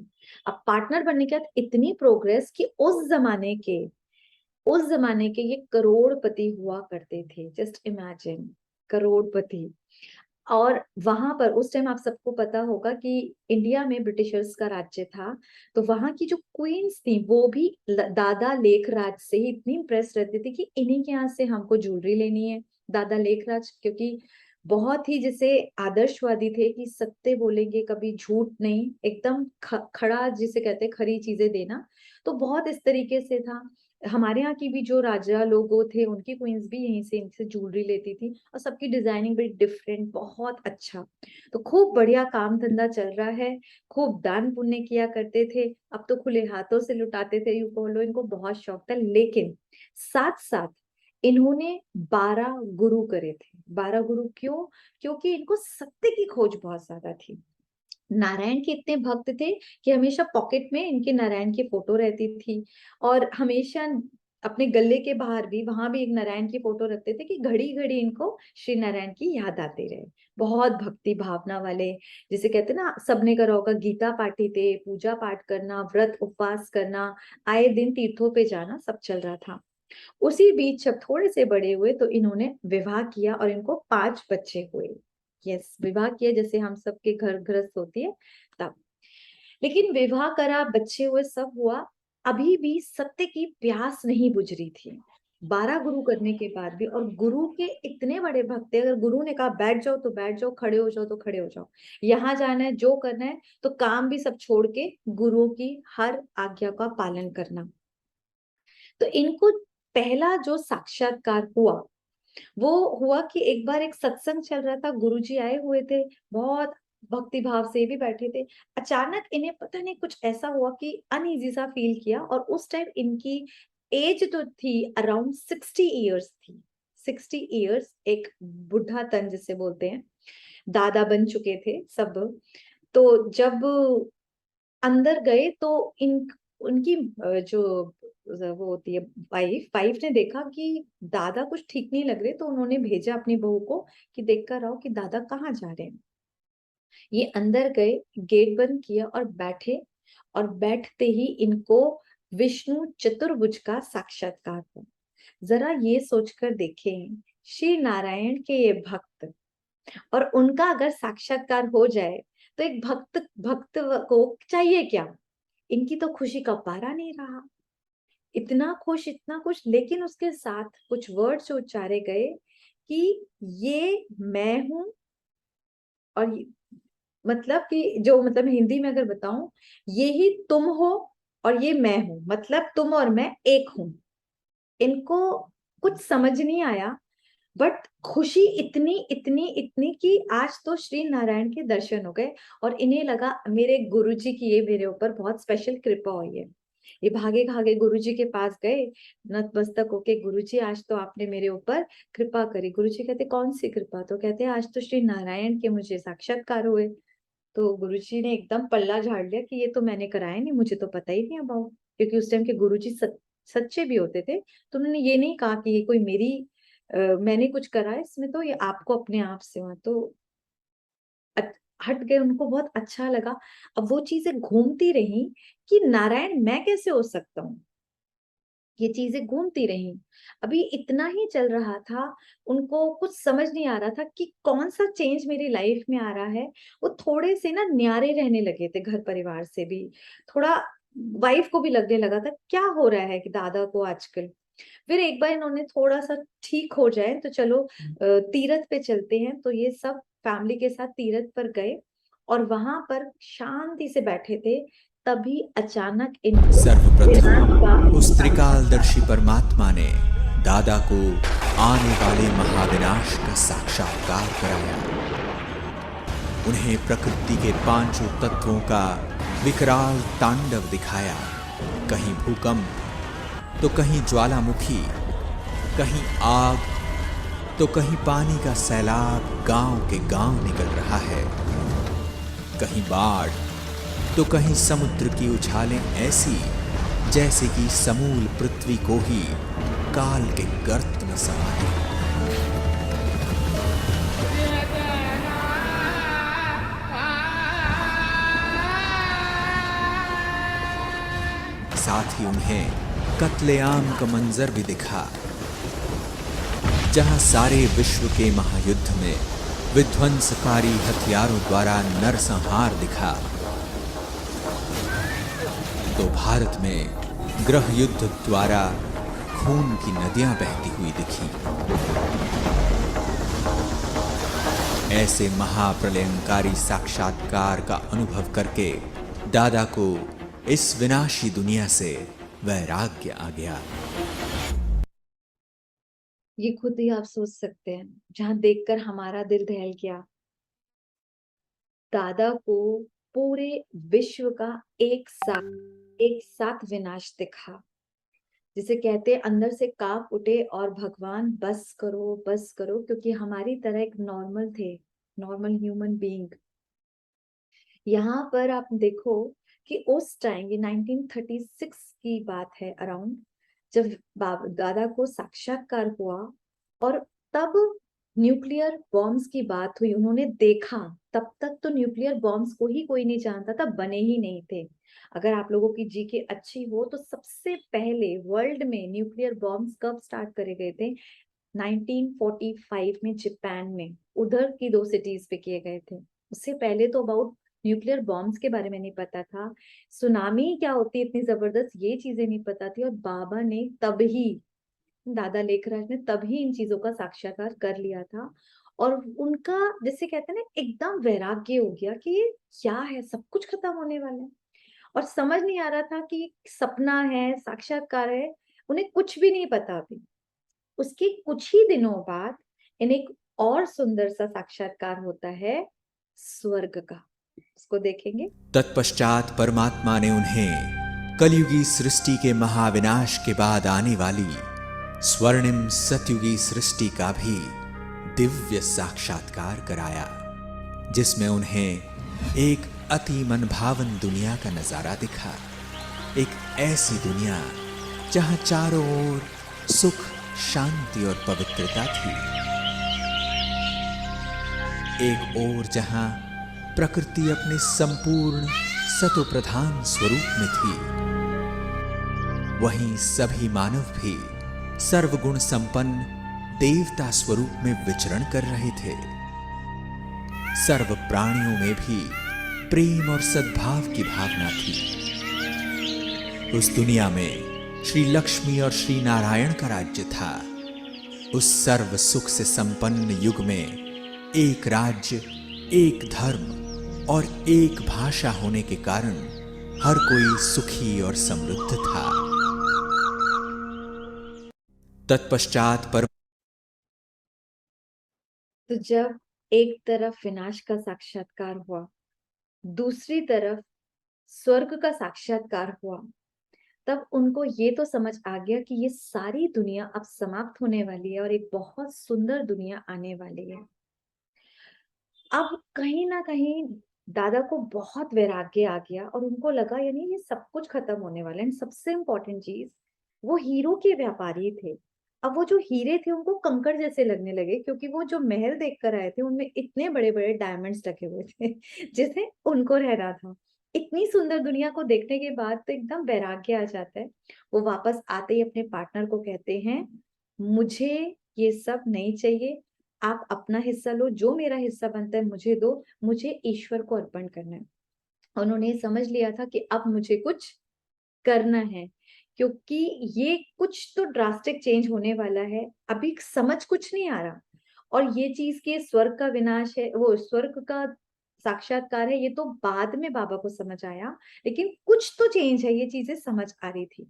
अब पार्टनर बनने के बाद इतनी प्रोग्रेस कि उस जमाने के ये करोड़पति हुआ करते थे। जस्ट इमेजिन, करोड़पति। और वहां पर उस टाइम आप सबको पता होगा कि इंडिया में ब्रिटिशर्स का राज्य था, तो वहां की जो क्वींस थी वो भी दादा लेखराज से ही इतनी इम्प्रेस रहती थी कि इन्हीं के यहाँ से हमको ज्वेलरी लेनी है। दादा लेखराज क्योंकि बहुत ही जैसे आदर्शवादी थे कि सत्य बोलेंगे, कभी झूठ नहीं, एकदम खड़ा जिसे कहते हैं खरी चीजें देना। तो बहुत इस तरीके से था। हमारे यहाँ की भी जो राजा लोग थे उनकी क्वींस भी यहीं से इनसे ज्वेलरी लेती थी और सबकी डिजाइनिंग बड़ी डिफरेंट, बहुत अच्छा। तो खूब बढ़िया काम धंधा चल रहा है। खूब दान पुण्य किया करते थे, अब तो खुले हाथों से लुटाते थे यूं बोलो, इनको बहुत शौक था। लेकिन साथ साथ इन्होंने 12 गुरु करे थे। 12 गुरु क्यों? क्योंकि इनको सत्य की खोज बहुत ज्यादा थी। नारायण के इतने भक्त थे कि हमेशा पॉकेट में इनके नारायण की फोटो रहती थी और हमेशा अपने गले के बाहर भी वहां भी एक नारायण की फोटो रखते थे कि घड़ी घड़ी इनको श्री नारायण की याद आती रहे। बहुत भक्ति भावना वाले, जिसे कहते हैं ना सबने करा होगा, गीता पाठी थे, पूजा पाठ करना, व्रत उपवास करना, आए दिन तीर्थों पे जाना, सब चल रहा था। उसी बीच जब थोड़े से बड़े हुए तो इन्होंने विवाह किया और इनको 5 बच्चे हुए। यस, विवाह किया जैसे हम सबके घर गृहस्थ होती है तब। लेकिन विवाह करा, बच्चे हुए, सब हुआ, अभी भी सत्य की प्यास नहीं बुझ रही थी। 12 गुरु करने के बाद भी। और गुरु के इतने बड़े भक्त थे, अगर गुरु ने कहा बैठ जाओ तो बैठ जाओ, खड़े हो जाओ तो खड़े हो जाओ, यहाँ जाना है जो करना है, तो काम भी सब छोड़ के गुरुओं की हर आज्ञा का पालन करना। तो इनको पहला जो साक्षात्कार हुआ वो हुआ कि एक बार एक सत्संग चल रहा था, गुरुजी आए हुए थे, बहुत भक्ति भाव से भी बैठे थे। अचानक इन्हें पता नहीं कुछ ऐसा हुआ कि अनईजी सा फील किया। और उस टाइम इनकी एज तो थी अराउंड 60 इयर्स थी। 60 इयर्स, एक बुढ़ा तन जिसे बोलते हैं, दादा बन चुके थे सब। तो जब अंदर गए तो इन उनकी जो वो होती है वाइफ वाइफ ने देखा कि दादा कुछ ठीक नहीं लग रहे, तो उन्होंने भेजा अपनी बहू को कि देख कर आओ कि दादा कहाँ जा रहे हैं। ये अंदर गए, गेट बंद किया और बैठे। और बैठते ही इनको विष्णु चतुर्भुज का साक्षात्कार हुआ। जरा ये सोचकर देखें, श्री नारायण के ये भक्त और उनका अगर साक्षात्कार हो जाए तो एक भक्त भक्त को चाहिए क्या। इनकी तो खुशी का पारा नहीं रहा, इतना खुश इतना खुश। लेकिन उसके साथ कुछ वर्ड्स उच्चारे गए कि ये मैं हूं और मतलब कि जो मतलब हिंदी में अगर बताऊं, ये ही तुम हो और ये मैं हूं, मतलब तुम और मैं एक हूं। इनको कुछ समझ नहीं आया, बट खुशी इतनी इतनी इतनी कि आज तो श्री नारायण के दर्शन हो गए। और इन्हें लगा मेरे गुरुजी की ये मेरे ऊपर बहुत स्पेशल कृपा हुई है। ये भागे भागे गुरुजी के पास गए, नतमस्तक होके, गुरुजी आज तो आपने मेरे ऊपर कृपा करी। गुरुजी कहते कौन सी कृपा? तो कहते आज तो श्री नारायण के मुझे साक्षात्कार हुए। तो गुरुजी ने एकदम पल्ला झाड़ लिया कि ये तो मैंने कराया नहीं, मुझे तो पता ही नहीं अबाउट, क्योंकि उस टाइम के गुरुजी सच्चे भी होते थे। तो उन्होंने ये नहीं कहा कि ये कोई मेरी मैंने कुछ करा है इसमें, तो ये आपको अपने आप से हुआ। तो हट गए, उनको बहुत अच्छा लगा। अब वो चीजें घूमती रही कि नारायण मैं कैसे हो सकता हूँ, ये चीजें घूमती रही। अभी इतना ही चल रहा था, उनको कुछ समझ नहीं आ रहा था कि कौन सा चेंज मेरी लाइफ में आ रहा है। वो थोड़े से ना न्यारे रहने लगे थे, घर परिवार से भी थोड़ा, वाइफ को भी लगने लगा था क्या हो रहा है कि दादा को आजकल। फिर एक बार इन्होंने थोड़ा सा ठीक हो जाए तो चलो तीरथ पे चलते हैं, तो ये सब फैमिली के साथ तीरथ पर गए और वहां पर शांति से बैठे थे। तभी अचानक इनको विनाश का सर्वप्रथम उस त्रिकालदर्शी परमात्मा ने दादा को आने वाले महाविनाश का साक्षात्कार कराया। उन्हें प्रकृति के पांचों तत्वों का विकराल तांडव दिखाया। कहीं भूकंप तो कहीं ज्वालामुखी, कहीं आग तो कहीं पानी का सैलाब गांव के गांव निकल रहा है, कहीं बाढ़ तो कहीं समुद्र की उछालें ऐसी जैसे कि समूल पृथ्वी को ही काल के गर्त में समा ले। साथ ही उन्हें कत्लेआम का मंजर भी दिखा, जहां सारे विश्व के महायुद्ध में विध्वंसकारी हथियारों द्वारा नरसंहार दिखा, तो भारत में गृह युद्ध द्वारा खून की नदियां बहती हुई दिखी। ऐसे महाप्रलयंकारी साक्षात्कार का अनुभव करके दादा को इस विनाशी दुनिया से वैराग्य आ गया। ये खुद ही आप सोच सकते हैं, जहां देखकर हमारा दिल दहल गया। दादा को पूरे विश्व का एक साथ विनाश दिखा, जिसे कहते हैं अंदर से कांप उठे और भगवान बस करो, क्योंकि हमारी तरह एक नॉर्मल थे, नॉर्मल ह्यूमन बीइंग। यहाँ पर आप देखो कि उस टाइम, ये 1936 की बात है अराउंड, जब दादा को साक्षात्कार हुआ और तब न्यूक्लियर बॉम्ब्स की बात हुई, उन्होंने देखा। तब तक तो न्यूक्लियर बॉम्ब्स को ही कोई नहीं जानता था, बने ही नहीं थे। अगर आप लोगों की जीके अच्छी हो तो सबसे पहले वर्ल्ड में न्यूक्लियर बॉम्ब्स कब स्टार्ट करे गए थे? 1945 में जापान में, उधर की 2 सिटीज पे किए गए थे। उससे पहले तो अबाउट न्यूक्लियर बॉम्ब्स के बारे में नहीं पता था, सुनामी क्या होती है इतनी जबरदस्त, ये चीजें नहीं पता थी। और बाबा ने तभी, दादा लेखराज ने तभी इन चीजों का साक्षात्कार कर लिया था। और उनका, जैसे कहते हैं ना, एकदम वैराग्य हो गया कि ये क्या है, सब कुछ खत्म होने वाला है। और समझ नहीं आ रहा था कि सपना है, साक्षात्कार है, उन्हें कुछ भी नहीं पता अभी। उसके कुछ ही दिनों बाद इन्हें एक और सुंदर सा साक्षात्कार होता है स्वर्ग का, उसको देखेंगे। तत्पश्चात परमात्मा ने उन्हें कलयुगी सृष्टि के महाविनाश के बाद आने वाली स्वर्णिम सतयुगी सृष्टि का भी दिव्य साक्षात्कार कराया, जिसमें उन्हें एक अति मनभावन दुनिया का नजारा दिखा। एक ऐसी दुनिया जहां चारों ओर सुख, शांति और पवित्रता थी। एक ओर जहां प्रकृति अपने संपूर्ण सतोप्रधान स्वरूप में थी, वहीं सभी मानव भी सर्वगुण संपन्न देवता स्वरूप में विचरण कर रहे थे। सर्व प्राणियों में भी प्रेम और सद्भाव की भावना थी। उस दुनिया में श्री लक्ष्मी और श्री नारायण का राज्य था। उस सर्व सुख से संपन्न युग में एक राज्य, एक धर्म और एक भाषा होने के कारण हर कोई सुखी और समृद्ध था। तत्पश्चात पर तो जब एक तरफ विनाश का साक्षात्कार हुआ, दूसरी तरफ स्वर्ग का साक्षात्कार हुआ, तब उनको ये तो समझ आ गया कि ये सारी दुनिया अब समाप्त होने वाली है और एक बहुत सुंदर दुनिया आने वाली है। अब कहीं ना कहीं दादा को बहुत वैराग्य आ गया और उनको लगा यानी ये सब कुछ खत्म होने वाला है। एंड सबसे इम्पोर्टेंट चीज, वो हीरो के व्यापारी थे। अब वो जो हीरे थे उनको कंकड़ जैसे लगने लगे, क्योंकि वो जो महल देख कर आए थे उनमें इतने बड़े बड़े डायमंड्स रखे हुए थे जिसे उनको रहना था। इतनी सुंदर दुनिया को देखने के बाद तो एकदम वैराग्य आ जाता है। वो वापस आते ही अपने पार्टनर को कहते हैं, मुझे ये सब नहीं चाहिए, आप अपना हिस्सा लो, जो मेरा हिस्सा बनता है मुझे दो, मुझे ईश्वर को अर्पण करना है। उन्होंने समझ लिया था कि अब मुझे कुछ करना है, क्योंकि ये कुछ तो ड्रास्टिक चेंज होने वाला है, अभी समझ कुछ नहीं आ रहा। और ये चीज के स्वर्ग का विनाश है, वो स्वर्ग का साक्षात्कार है, ये तो बाद में बाबा को समझ आया, लेकिन कुछ तो चेंज है, ये चीजें समझ आ रही थी।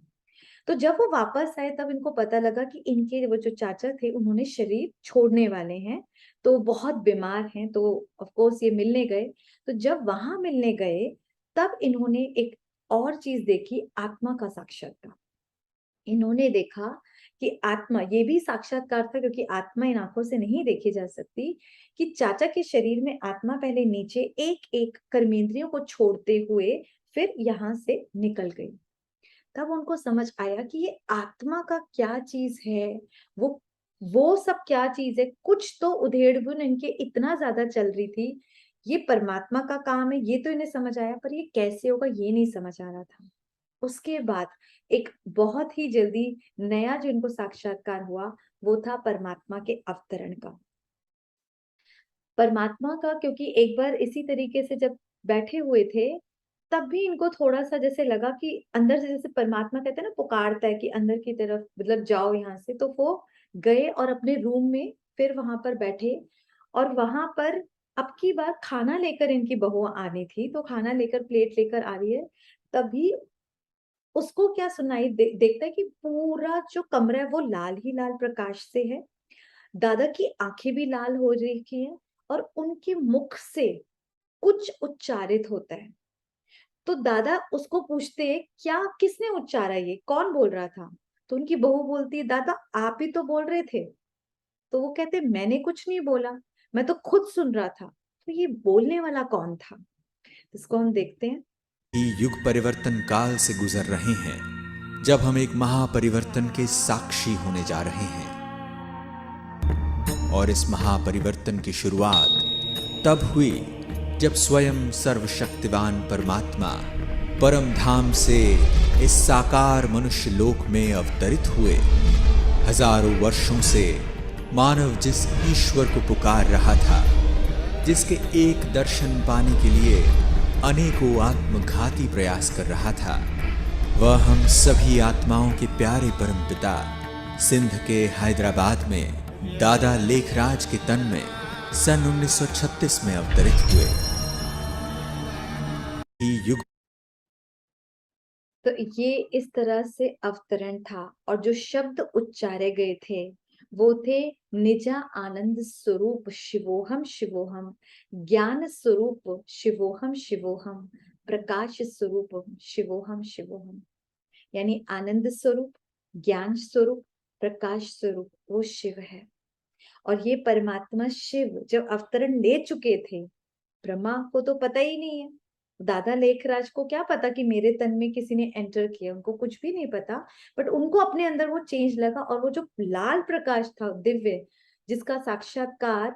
तो जब वो वापस आए तब इनको पता लगा कि इनके वो जो चाचा थे उन्होंने शरीर छोड़ने वाले हैं, तो बहुत बीमार हैं। तो ऑफ कोर्स ये मिलने गए। तो जब वहां मिलने गए तब इन्होंने एक और चीज देखी, आत्मा का साक्षात्कार। इन्होंने देखा कि आत्मा, ये भी साक्षात्कार था क्योंकि आत्मा इन आंखों से नहीं देखी जा सकती, कि चाचा के शरीर में आत्मा पहले नीचे एक एक कर्मेंद्रियों को छोड़ते हुए फिर यहाँ से निकल गई। तब उनको समझ आया कि ये आत्मा का क्या चीज है, वो सब क्या चीज है। कुछ तो उधेड़-बुन इनके इतना ज्यादा चल रही थी, ये परमात्मा का काम है, ये तो इन्हें समझ आया, पर ये कैसे होगा ये नहीं समझ आ रहा था। उसके बाद एक बहुत ही जल्दी नया जो इनको साक्षात्कार हुआ, वो था परमात्मा के अवतरण का। परमात्मा का, क्योंकि एक बार इसी तरीके से जब बैठे हुए थे, तब भी इनको थोड़ा सा जैसे लगा कि अंदर से, जैसे परमात्मा कहते हैं ना, पुकारता है कि अंदर की तरफ, मतलब जाओ यहाँ से। तो वो गए और अपने रूम में फिर वहां पर बैठे, और वहां पर अब की बार खाना लेकर इनकी बहू आनी थी, तो खाना लेकर प्लेट लेकर आ रही है। तभी उसको क्या सुनाई देखता है कि पूरा जो कमरा है वो लाल ही लाल प्रकाश से है। दादा की आंखें भी लाल हो रही हैं और उनके मुख से कुछ उच्चारित होता है। तो दादा उसको पूछते हैं, क्या, किसने उच्चारा, ये कौन बोल रहा था? तो उनकी बहू बोलती है, दादा आप ही तो बोल रहे थे। तो वो कहते, मैंने कुछ नहीं बोला, मैं तो खुद सुन रहा था। तो ये बोलने वाला कौन था? इसको हम देखते हैं। ये युग परिवर्तन काल से गुजर रहे हैं, जब हम एक महापरिवर्तन के साक्षी होने जा रहे हैं। और इस महापरिवर्तन की शुरुआत तब हुई जब स्वयं सर्वशक्तिवान परमात्मा परम धाम से इस साकार मनुष्य लोक में अवतरित हुए। हजारों वर्षों से मानव जिस ईश्वर को पुकार रहा था, जिसके एक दर्शन पाने के लिए अनेकों आत्मघाती प्रयास कर रहा था, वह हम सभी आत्माओं के प्यारे परमपिता सिंध के हैदराबाद में दादा लेखराज के तन में सन 1936 में अवतरित हुए। युग तो ये इस तरह से अवतरण था, और जो शब्द उच्चारे गए थे वो थे, निजा आनंद स्वरूप शिवोहम शिवोहम, ज्ञान स्वरूप शिवोहम शिवोहम, प्रकाश स्वरूप शिवोहम शिवोहम। यानी आनंद स्वरूप, ज्ञान स्वरूप, प्रकाश स्वरूप वो शिव है। और ये परमात्मा शिव जब अवतरण ले चुके थे, ब्रह्मा को तो पता ही नहीं है, दादा लेखराज को क्या पता कि मेरे तन में किसी ने एंटर किया, उनको कुछ भी नहीं पता। बट उनको अपने अंदर वो चेंज लगा, और वो जो लाल प्रकाश था दिव्य, जिसका साक्षात्कार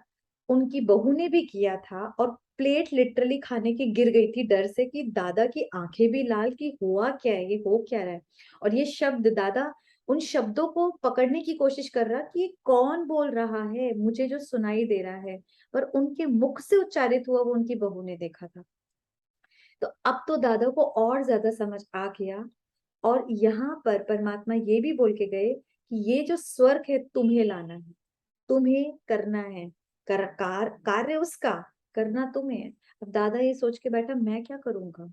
उनकी बहू ने भी किया था, और प्लेट लिटरली खाने की गिर गई थी डर से कि दादा की आंखें भी लाल, की हुआ क्या है, ये हो क्या रहा है। और ये शब्द, दादा उन शब्दों को पकड़ने की कोशिश कर रहा कि ये कौन बोल रहा है, मुझे जो सुनाई दे रहा है, पर उनके मुख से उच्चारित हुआ वो उनकी बहू ने देखा था। तो अब तो दादा को और ज्यादा समझ आ गया, और यहाँ पर परमात्मा ये भी बोल के गए कि ये जो स्वर्ग है तुम्हें लाना है, तुम्हें करना है, कार्य उसका करना तुम्हें है। अब दादा ये सोच के बैठा, मैं क्या करूंगा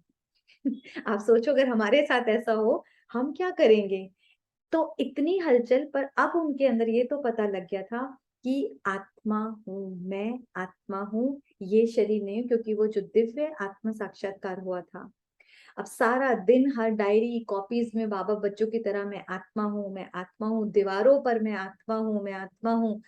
आप सोचो अगर हमारे साथ ऐसा हो, हम क्या करेंगे? तो इतनी हलचल, पर अब उनके अंदर ये तो पता लग गया था कि आत्मा हूं मैं, आत्मा हूं, ये शरीर नहीं, क्योंकि वो जो दिव्य आत्मा साक्षात्कार हुआ था। अब सारा दिन हर डायरी कॉपीज में बाबा बच्चों की तरह, मैं आत्मा हूँ, मैं आत्मा हूँ, दीवारों पर मैं आत्मा हूँ, मैं आत्मा हूँ।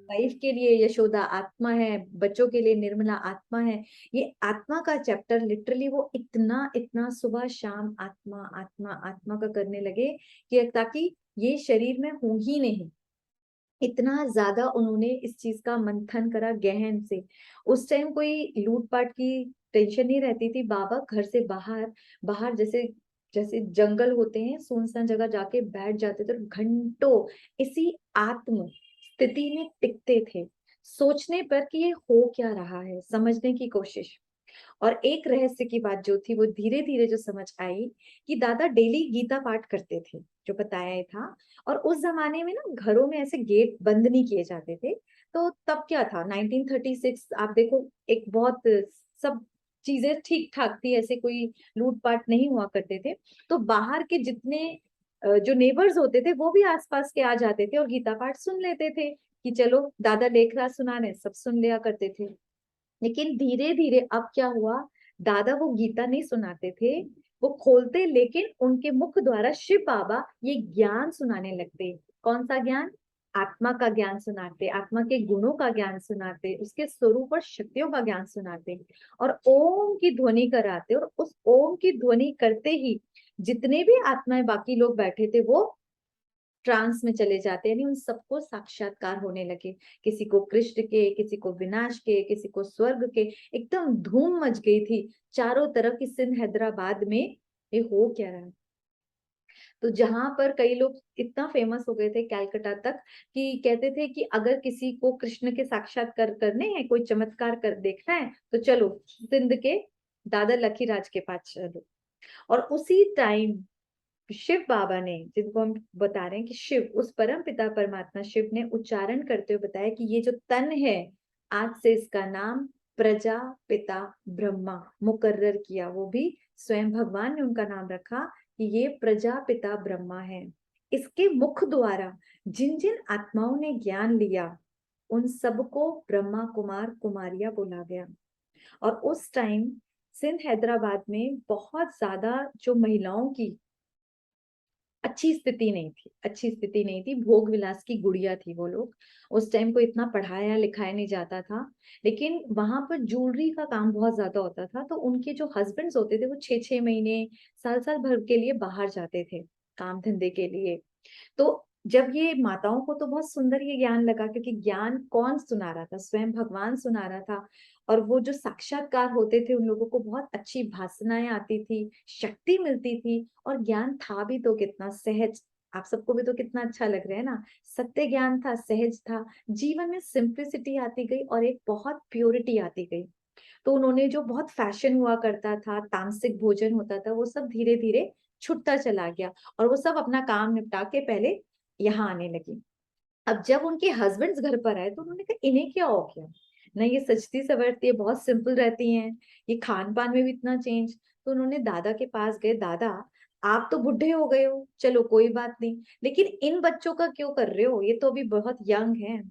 वाइफ के लिए यशोदा आत्मा है, बच्चों के लिए निर्मला आत्मा है। ये आत्मा का चैप्टर लिटरली वो इतना इतना सुबह शाम आत्मा आत्मा आत्मा का करने लगे कि ताकि ये शरीर में हो ही नहीं। इतना ज्यादा उन्होंने इस चीज का मंथन करा गहन से। उस टाइम कोई लूटपाट की टेंशन नहीं रहती थी। बाबा घर से बाहर बाहर जैसे जैसे जंगल होते हैं, सुनसान जगह जाके बैठ जाते थे और घंटों इसी आत्म स्थिति में टिकते थे, सोचने पर कि ये हो क्या रहा है, समझने की कोशिश। और एक रहस्य की बात जो थी वो धीरे धीरे जो समझ आई कि दादा डेली गीता पाठ करते थे, जो बताया था। और उस जमाने में ना घरों में ऐसे गेट बंद नहीं किए जाते थे। तो तब क्या था 1936, आप देखो एक बहुत सब चीजें ठीक ठाक थी, ऐसे कोई लूटपाट नहीं हुआ करते थे। तो बाहर के जितने जो नेबर्स होते थे वो भी आसपास के आ जाते थे और गीता पाठ सुन लेते थे कि चलो दादा लेख रहा सुनाने, सब सुन लिया करते थे। लेकिन धीरे धीरे अब क्या हुआ, दादा वो गीता नहीं सुनाते थे, वो खोलते, लेकिन उनके मुख द्वारा शिव बाबा ये ज्ञान सुनाने लगते। कौन सा ज्ञान? आत्मा का ज्ञान सुनाते, आत्मा के गुणों का ज्ञान सुनाते, उसके स्वरूप और शक्तियों का ज्ञान सुनाते और ओम की ध्वनि कराते। और उस ओम की ध्वनि करते ही जितने भी आत्माएं बाकी लोग बैठे थे वो ट्रांस में चले जाते, यानी उन सबको साक्षात्कार होने लगे। किसी को कृष्ण के, किसी को विनाश के, किसी को स्वर्ग के। एकदम धूम मच गई थी चारों तरफ की सिंध हैदराबाद में, ये हो क्या रहा है। तो जहां पर कई लोग इतना फेमस हो गए थे कलकत्ता तक कि कहते थे कि अगर किसी को कृष्ण के साक्षात्कार करने हैं, कोई चमत्कार कर देखना है, तो चलो सिंध के दादा लखीराज के पास चलो। और उसी टाइम शिव बाबा ने, जिनको हम बता रहे हैं कि शिव, उस परम पिता परमात्मा शिव ने उच्चारण करते हुए बताया कि ये जो तन है, आज से इसका नाम प्रजापिता ब्रह्मा मुकर्रर किया। वो भी स्वयं भगवान ने उनका नाम रखा कि ये प्रजापिता ब्रह्मा है। इसके मुख द्वारा जिन जिन आत्माओं ने ज्ञान लिया उन सबको ब्रह्मा कुमार कुमारिया बोला गया। और उस टाइम सिंध हैदराबाद में बहुत ज्यादा जो महिलाओं की अच्छी स्थिति नहीं थी, अच्छी स्थिति नहीं थी, भोग विलास की गुड़िया थी वो लोग। उस टाइम को इतना पढ़ाया लिखाया नहीं जाता था, लेकिन वहां पर ज्वेलरी का काम बहुत ज्यादा होता था। तो उनके जो हस्बैंड्स होते थे वो 6-6 महीने, साल साल भर के लिए बाहर जाते थे काम धंधे के लिए। तो जब ये माताओं को तो बहुत सुंदर ये ज्ञान लगा, क्योंकि ज्ञान कौन सुना रहा था? स्वयं भगवान सुना रहा था। और वो जो साक्षात्कार होते थे उन लोगों को बहुत अच्छी भाषणाएं आती थी, शक्ति मिलती थी, और ज्ञान था भी तो कितना सहज। आप सबको भी तो कितना अच्छा लग रहा है ना, सत्य ज्ञान था, सहज था, जीवन में सिंप्लिसिटी आती गई और एक बहुत प्योरिटी आती गई। तो उन्होंने जो बहुत फैशन हुआ करता था, तामसिक भोजन होता था, वो सब धीरे धीरे छुटता चला गया और वो सब अपना काम निपटा के पहले यहाँ आने लगी। अब जब उनके हस्बैंड्स घर पर आए तो उन्होंने कहा इन्हें क्या हो गया, ना ये सजती सवरती है, बहुत सिंपल रहती हैं, ये खान पान में भी इतना चेंज। तो उन्होंने दादा के पास गए, दादा आप तो बुढ़े हो गए हो, चलो कोई बात नहीं, लेकिन इन बच्चों का क्यों कर रहे हो, ये तो अभी बहुत यंग हैं।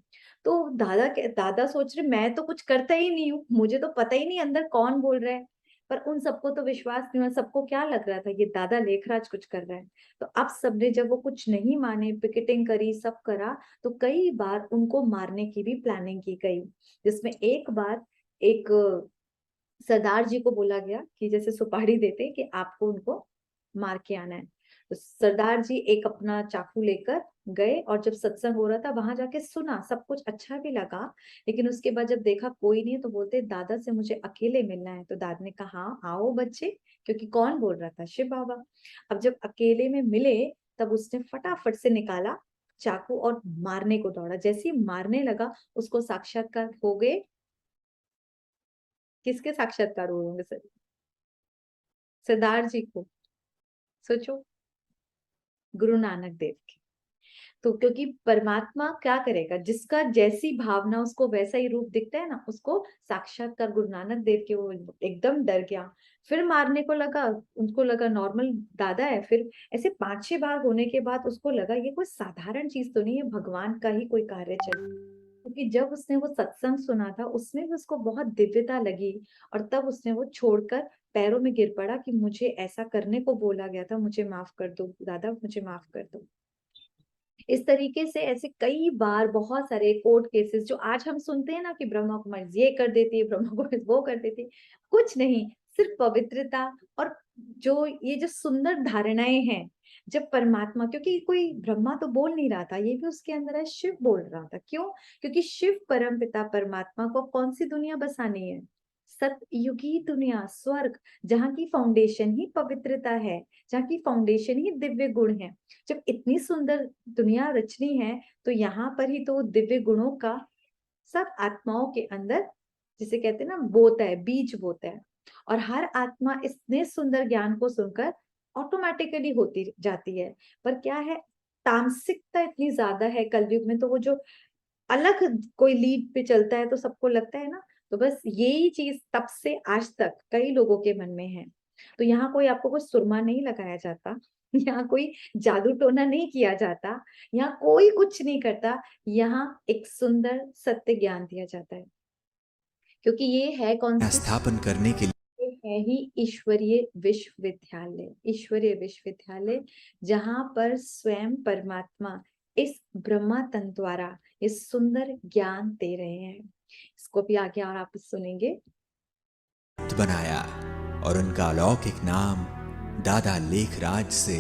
तो दादा सोच रहे मैं तो कुछ करता ही नहीं हूँ, मुझे तो पता ही नहीं अंदर कौन बोल रहा है। पर उन सबको तो विश्वास नहीं हुआ, सबको क्या लग रहा था ये दादा लेखराज कुछ कर रहा है। तो अब सबने, जब वो कुछ नहीं माने, पिकेटिंग करी, सब करा, तो कई बार उनको मारने की भी प्लानिंग की गई। जिसमें एक बार एक सरदार जी को बोला गया कि जैसे सुपारी देते कि आपको उनको मार के आना है। तो सरदार जी एक अपना चाकू लेकर गए और जब सत्संग हो रहा था वहां जाके सुना, सब कुछ अच्छा भी लगा, लेकिन उसके बाद जब देखा कोई नहीं तो बोलते दादा से मुझे अकेले मिलना है। तो दादा ने कहा हाँ आओ बच्चे, क्योंकि कौन बोल रहा था? शिव बाबा। अब जब अकेले में मिले तब उसने फटाफट से निकाला चाकू और मारने को दौड़ा। जैसे ही मारने लगा उसको साक्षात्कार हो गए। किसके साक्षात्कार हुए होंगे सर? सरदार जी को। सोचो, गुरु नानक देव के। तो क्योंकि परमात्मा क्या करेगा, जिसका जैसी भावना उसको वैसा ही रूप दिखता है ना, उसको साक्षात्कार गुरु नानक देव के। वो एकदम डर गया, फिर मारने को लगा, उनको लगा नॉर्मल दादा है। फिर ऐसे 5-6 बार होने के बाद उसको लगा ये कोई साधारण चीज तो नहीं है, भगवान का ही कोई कार्य चल। क्योंकि जब उसने वो सत्संग सुना था उसमें भी उसको बहुत दिव्यता लगी, और तब उसने वो छोड़कर पैरों में गिर पड़ा कि मुझे ऐसा करने को बोला गया था, मुझे माफ कर दो दादा, मुझे माफ कर दो। इस तरीके से ऐसे कई बार बहुत सारे कोर्ट केसेस जो आज हम सुनते हैं ना कि ब्रह्मा कुमारी ये कर देती है, ब्रह्मा कुमारी वो कर देती है, कुछ नहीं, सिर्फ पवित्रता और जो ये जो सुंदर धारणाएं हैं, जब परमात्मा, क्योंकि कोई ब्रह्मा तो बोल नहीं रहा था, ये भी उसके अंदर है, शिव बोल रहा था। क्यों? क्योंकि शिव परम पिता परमात्मा को कौन सी दुनिया बसानी है? सतयुगी दुनिया, स्वर्ग, जहाँ की फाउंडेशन ही पवित्रता है, जहाँ की फाउंडेशन ही दिव्य गुण है। जब इतनी सुंदर दुनिया रचनी है तो यहाँ पर ही तो दिव्य गुणों का सब आत्माओं के अंदर, जिसे कहते हैं ना, बोता है, बीज बोता है। और हर आत्मा इतने सुंदर ज्ञान को सुनकर ऑटोमेटिकली होती जाती है। पर क्या है, तामसिकता इतनी ज्यादा है कलयुग में, तो वो जो अलग कोई लीड पे चलता है तो सबको लगता है ना, तो बस यही चीज तब से आज तक कई लोगों के मन में है। तो यहाँ कोई आपको कोई सुरमा नहीं लगाया जाता, यहाँ कोई जादू टोना नहीं किया जाता, यहाँ कोई कुछ नहीं करता, यहाँ एक सुंदर सत्य ज्ञान दिया जाता है। क्योंकि ये है कौन सी? स्थापन करने के लिए ये है ही ईश्वरीय विश्वविद्यालय, ईश्वरीय विश्वविद्यालय, जहाँ पर स्वयं परमात्मा इस ब्रह्मा तंत्र द्वारा इस सुंदर ज्ञान दे रहे हैं। इसको भी आगे और आप सुनेंगे। बनाया और उनका अलौकिक नाम दादा लेखराज से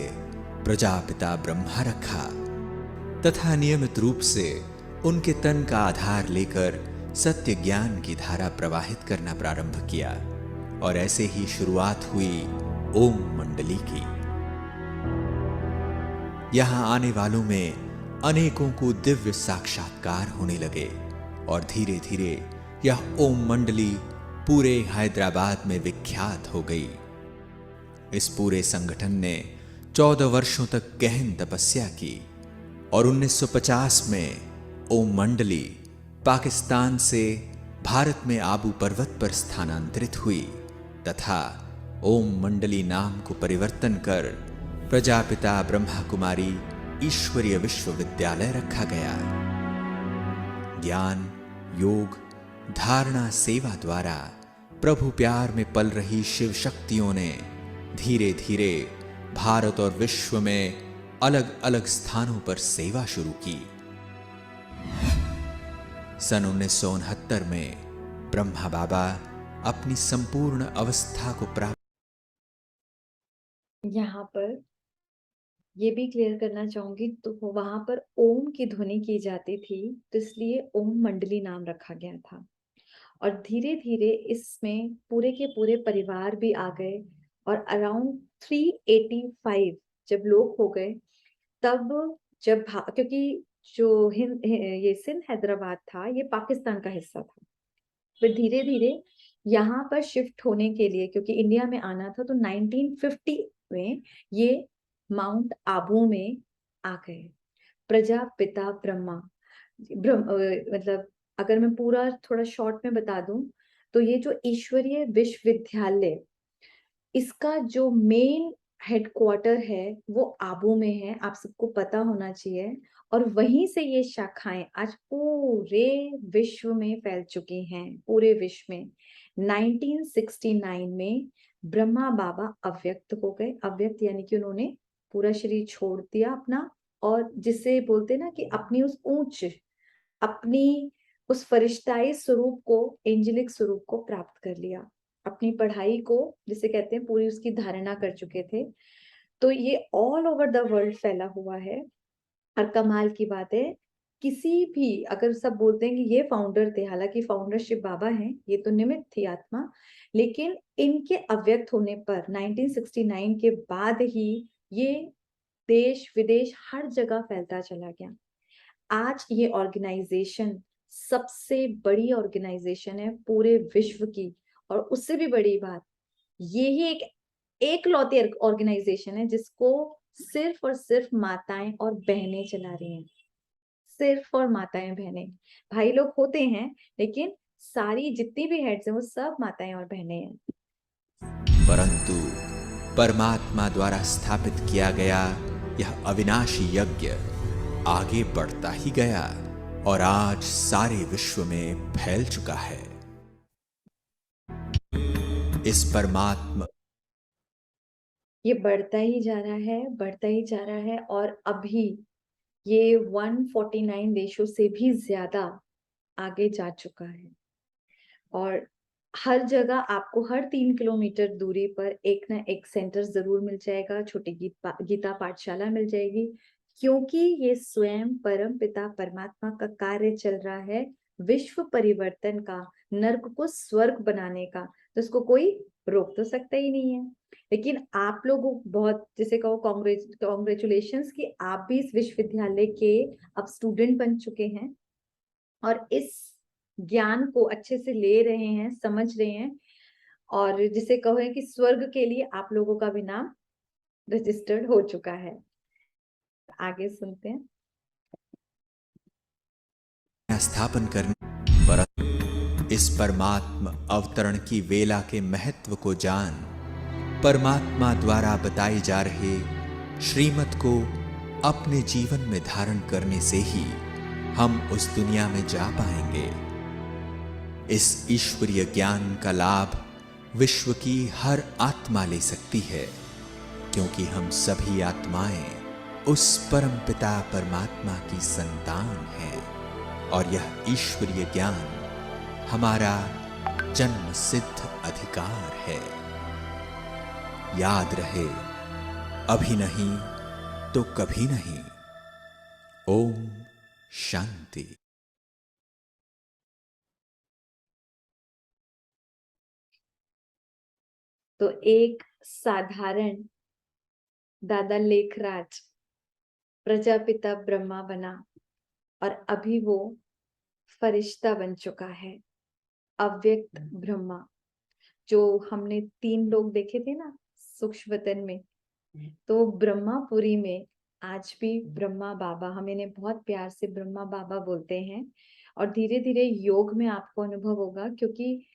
प्रजापिता ब्रह्मा रखा तथा नियमित रूप से उनके तन का आधार लेकर सत्य ज्ञान की धारा प्रवाहित करना प्रारंभ किया। और ऐसे ही शुरुआत हुई ओम मंडली की। यहां आने वालों में अनेकों को दिव्य साक्षात्कार होने लगे और धीरे धीरे यह ओम मंडली पूरे हैदराबाद में विख्यात हो गई। इस पूरे संगठन ने 14 वर्षों तक गहन तपस्या की और 1950 में ओम मंडली पाकिस्तान से भारत में आबू पर्वत पर स्थानांतरित हुई तथा ओम मंडली नाम को परिवर्तन कर प्रजापिता ब्रह्मा कुमारी ईश्वरीय विश्वविद्यालय रखा गया। ज्ञान, योग, धारणा, सेवा द्वारा प्रभु प्यार में पल रही शिव शक्तियों ने धीरे धीरे भारत और विश्व में अलग अलग स्थानों पर सेवा शुरू की। सन 1969 में ब्रह्मा बाबा अपनी संपूर्ण अवस्था को प्राप्त। यहाँ पर ये भी क्लियर करना चाहूंगी, तो वहां पर ओम की ध्वनि की जाती थी, तो इसलिए ओम मंडली नाम रखा गया था। और धीरे धीरे इसमें पूरे के पूरे परिवार भी आ गए और अराउंड 385 जब लोग हो गए, तब जब क्योंकि जो ये सिंध हैदराबाद था, ये पाकिस्तान का हिस्सा था। फिर धीरे धीरे यहाँ पर शिफ्ट होने के लिए, क्योंकि इंडिया में आना था, तो 1950 में ये माउंट आबू में आ गए। प्रजापिता ब्रह्मा मतलब अगर मैं पूरा थोड़ा शॉर्ट में बता दूं, तो ये जो ईश्वरीय विश्वविद्यालय, इसका जो मेन हेडक्वार्टर है वो आबू में है, आप सबको पता होना चाहिए। और वहीं से ये शाखाएं आज पूरे विश्व में फैल चुकी हैं, पूरे विश्व में। 1969 में ब्रह्मा बाबा अव्यक्त हो गए। अव्यक्त यानी कि उन्होंने पूरा शरीर छोड़ दिया अपना, और जिसे बोलते ना कि अपनी उस ऊंच, अपनी उस फरिश्ताई स्वरूप को, एंजेलिक स्वरूप को प्राप्त कर लिया। अपनी पढ़ाई को, जिसे कहते हैं, पूरी उसकी धारणा कर चुके थे। तो ये ऑल ओवर द वर्ल्ड फैला हुआ है। और कमाल की बात है, किसी भी, अगर सब बोलते हैं कि ये फाउंडर थे, हालांकि फाउंडर शिव बाबा हैं, ये तो निमित्त थी आत्मा, लेकिन इनके अव्यक्त होने पर 1969 के बाद ही ये देश विदेश हर जगह फैलता चला गया। आज ये ऑर्गेनाइजेशन सबसे बड़ी ऑर्गेनाइजेशन है पूरे विश्व की। और उससे भी बड़ी बात, ये ही एक लौती ऑर्गेनाइजेशन है जिसको सिर्फ और सिर्फ माताएं और बहनें चला रही हैं। सिर्फ और माताएं बहनें, भाई लोग होते हैं, लेकिन सारी जितनी भी हेड्स हैं वो सब माताएं और बहनें हैं। परंतु परमात्मा द्वारा स्थापित किया गया यह अविनाशी यज्ञ आगे बढ़ता ही गया और आज सारे विश्व में फैल चुका है। इस परमात्मा, ये बढ़ता ही जा रहा है, बढ़ता ही जा रहा है। और अभी ये 149 देशों से भी ज्यादा आगे जा चुका है और हर जगह आपको हर 3 किलोमीटर दूरी पर एक ना एक सेंटर जरूर मिल जाएगा, छोटी गीता पाठशाला मिल जाएगी, क्योंकि ये स्वयं परम पिता परमात्मा का कार्य चल रहा है, विश्व परिवर्तन का, नर्क को स्वर्ग बनाने का। तो इसको कोई रोक तो सकता ही नहीं है। लेकिन आप लोग बहुत, जैसे कहो, कॉन्ग्रेचुलेशंस कि आप भी इस विश्वविद्यालय के अब स्टूडेंट बन चुके हैं और इस ज्ञान को अच्छे से ले रहे हैं, समझ रहे हैं, और जिसे कहो कि स्वर्ग के लिए आप लोगों का भी नाम रजिस्टर्ड हो चुका है। आगे सुनते हैं। स्थापन करने पर इस परमात्मा अवतरण की वेला के महत्व को जान, परमात्मा द्वारा बताई जा रहे श्रीमत को अपने जीवन में धारण करने से ही हम उस दुनिया में जा पाएंगे। इस ईश्वरीय ज्ञान का लाभ विश्व की हर आत्मा ले सकती है, क्योंकि हम सभी आत्माएं उस परम पिता परमात्मा की संतान हैं और यह ईश्वरीय ज्ञान हमारा जन्म सिद्ध अधिकार है। याद रहे, अभी नहीं तो कभी नहीं। ओम शांति। तो एक साधारण दादा लेखराज प्रजापिता ब्रह्मा बना और अभी वो फरिश्ता बन चुका है, अव्यक्त ब्रह्मा। जो हमने 3 लोग देखे थे ना सूक्ष्म वतन में, तो ब्रह्मापुरी में आज भी ब्रह्मा बाबा, हम इन्हें बहुत प्यार से ब्रह्मा बाबा बोलते हैं। और धीरे धीरे योग में आपको अनुभव होगा, क्योंकि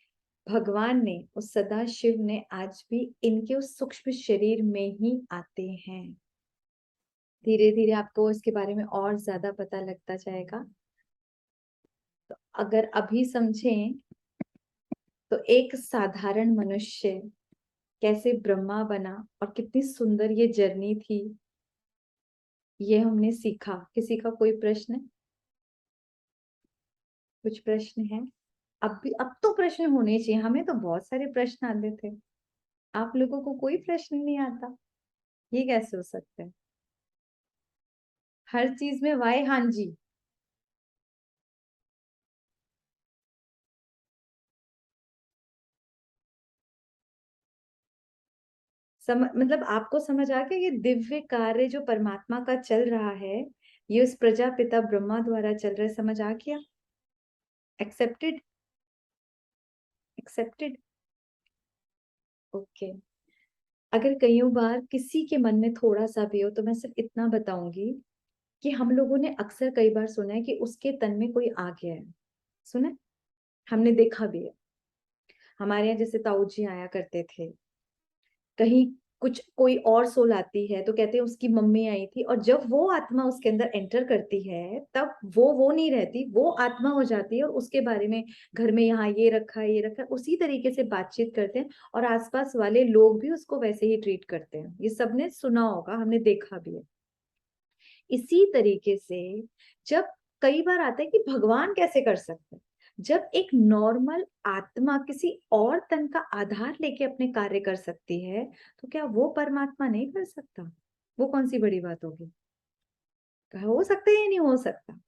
भगवान ने, उस सदा शिव ने आज भी इनके उस सूक्ष्म शरीर में ही आते हैं। धीरे धीरे आपको इसके बारे में और ज्यादा पता लगता जाएगा। तो अगर अभी समझें तो एक साधारण मनुष्य कैसे ब्रह्मा बना और कितनी सुंदर ये जर्नी थी, ये हमने सीखा। किसी का कोई प्रश्न? कुछ प्रश्न है? अब तो प्रश्न होने चाहिए, हमें तो बहुत सारे प्रश्न आते थे, आप लोगों को कोई प्रश्न नहीं आता, ये कैसे हो सकता है? हर चीज में वाई हाँ जी। मतलब आपको समझ आ गया ये दिव्य कार्य जो परमात्मा का चल रहा है, ये उस प्रजापिता ब्रह्मा द्वारा चल रहा है, समझ आ गया? एक्सेप्टेड? एक्सेप्टेड? ओके। अगर कई बार किसी के मन में थोड़ा सा भी हो तो मैं सिर्फ इतना बताऊंगी कि हम लोगों ने अक्सर कई बार सुना है कि उसके तन में कोई आ गया है। सुना है? हमने देखा भी है। हमारे यहाँ जैसे ताऊ जी आया करते थे, कहीं कुछ कोई और सोल आती है तो कहते हैं उसकी मम्मी आई थी, और जब वो आत्मा उसके अंदर एंटर करती है तब वो नहीं रहती, वो आत्मा हो जाती है और उसके बारे में घर में यहाँ ये रखा है, ये रखा है, उसी तरीके से बातचीत करते हैं और आसपास वाले लोग भी उसको वैसे ही ट्रीट करते हैं। ये सबने सुना होगा, हमने देखा भी है। इसी तरीके से जब कई बार आता है कि भगवान कैसे कर सकते हैं, जब एक नॉर्मल आत्मा किसी और तन का आधार लेके अपने कार्य कर सकती है, तो क्या वो परमात्मा नहीं कर सकता? वो कौन सी बड़ी बात होगी? हो सकता है या नहीं हो सकता?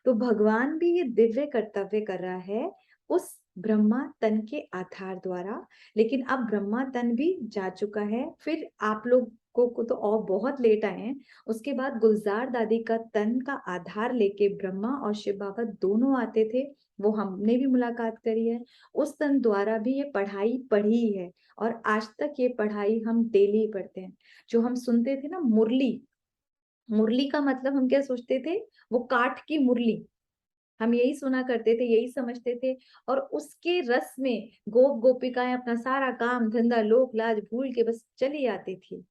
तो भगवान भी ये दिव्य कर्तव्य कर रहा है उस ब्रह्मा तन के आधार द्वारा। लेकिन अब ब्रह्मा तन भी जा चुका है, फिर आप लोग को तो और बहुत लेट आए हैं। उसके बाद गुलजार दादी का तन का आधार लेके ब्रह्मा और शिव बाबा दोनों आते थे, वो हमने भी मुलाकात करी है। उस तन द्वारा भी ये पढ़ाई पढ़ी है और आज तक ये पढ़ाई हम डेली पढ़ते हैं। जो हम सुनते थे ना मुरली, मुरली का मतलब हम क्या सोचते थे? वो काठ की मुरली, हम यही सुना करते थे, यही समझते थे। और उसके रस में गोप गोपिकाएं अपना सारा काम धंधा लोक लाज भूल के बस चली आती थी,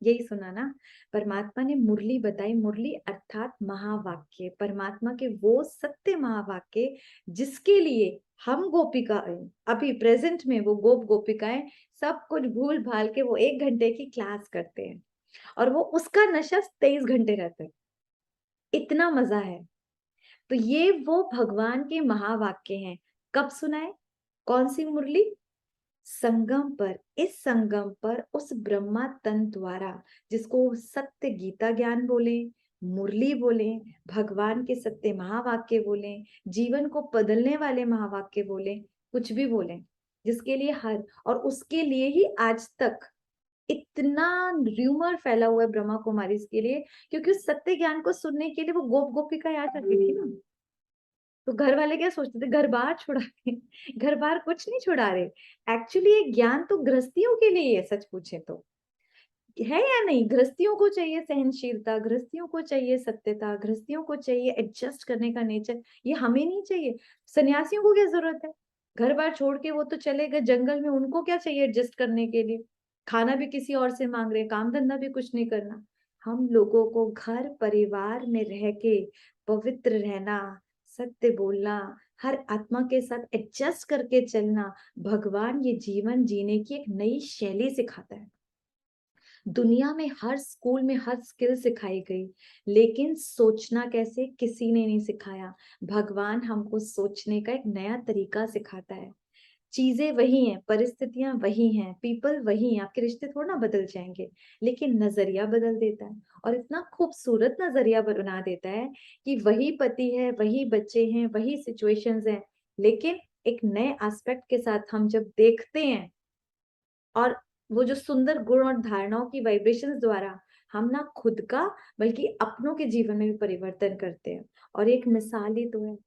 यही सुना ना। परमात्मा ने मुरली बताई, मुरली अर्थात महावाक्य, परमात्मा के वो सत्य महावाक्य जिसके लिए हम गोपिकाएं अभी प्रेजेंट में, वो गोप गोपिकाएं सब कुछ भूल भाल के वो 1 घंटे की क्लास करते हैं और वो उसका नशा 23 घंटे रहता है। इतना मजा है। तो ये वो भगवान के महावाक्य हैं। कब सुनाए? कौन सी मुरली? संगम पर, इस संगम पर उस ब्रह्मा तंत्र द्वारा, जिसको सत्य गीता ज्ञान बोले, मुरली बोले, भगवान के सत्य महावाक्य बोले, जीवन को बदलने वाले महावाक्य बोले, कुछ भी बोले, जिसके लिए और उसके लिए ही आज तक इतना र्यूमर फैला हुआ है ब्रह्मा कुमारी के लिए, क्योंकि उस सत्य ज्ञान को सुनने के लिए वो गोप गोपिका याद करती थी ना। तो घर वाले क्या सोचते थे? घर बार छुड़ा रहे, घर बार कुछ नहीं छुड़ा रहे। एक्चुअली ये ज्ञान तो गृहस्थियों के लिए है, सच पूछे तो है या नहीं? गृहस्थियों को चाहिए सहनशीलता, गृहस्थियों को चाहिए सत्यता, गृहस्थियों को चाहिए एडजस्ट करने का नेचर। ये हमें नहीं चाहिए। सन्यासियों को क्या जरूरत है? घर बार छोड़ के वो तो चले गए जंगल में, उनको क्या चाहिए एडजस्ट करने के लिए? खाना भी किसी और से मांग रहे, काम धंधा भी कुछ नहीं करना। हम लोगों को घर परिवार में रह के पवित्र रहना, सत्य बोलना, हर आत्मा के साथ एडजस्ट करके चलना, भगवान ये जीवन जीने की एक नई शैली सिखाता है। दुनिया में हर स्कूल में हर स्किल सिखाई गई, लेकिन सोचना कैसे किसी ने नहीं सिखाया। भगवान हमको सोचने का एक नया तरीका सिखाता है। चीजें वही हैं, परिस्थितियां वही हैं, पीपल वही हैं, आपके रिश्ते थोड़ा ना बदल जाएंगे, लेकिन नजरिया बदल देता है। और इतना खूबसूरत नजरिया बना देता है कि वही पति है, वही बच्चे हैं, वही सिचुएशंस हैं, लेकिन एक नए एस्पेक्ट के साथ हम जब देखते हैं, और वो जो सुंदर गुण और धारणाओं की वाइब्रेशंस द्वारा हम ना खुद का बल्कि अपनों के जीवन में भी परिवर्तन करते हैं। और एक मिसाल ही तो है,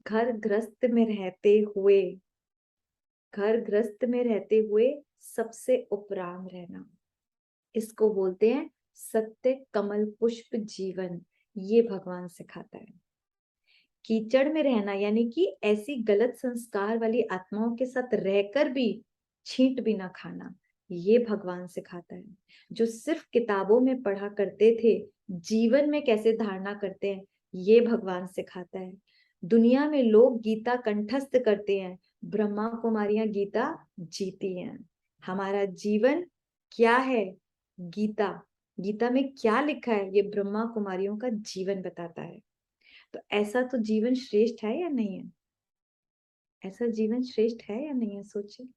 घर गृहस्थ में रहते हुए, घर गृहस्थ में रहते हुए सबसे उपराम रहना, इसको बोलते हैं सत्य कमल पुष्प जीवन। ये भगवान सिखाता है। कीचड़ में रहना यानी कि ऐसी गलत संस्कार वाली आत्माओं के साथ रहकर भी छींट भी ना खाना, ये भगवान सिखाता है। जो सिर्फ किताबों में पढ़ा करते थे, जीवन में कैसे धारणा करते हैं, ये भगवान सिखाता है। दुनिया में लोग गीता कंठस्थ करते हैं, ब्रह्मा कुमारियां गीता जीती हैं। हमारा जीवन क्या है? गीता। गीता में क्या लिखा है, ये ब्रह्मा कुमारियों का जीवन बताता है। तो ऐसा तो जीवन श्रेष्ठ है या नहीं है? ऐसा जीवन श्रेष्ठ है या नहीं है? सोचिए,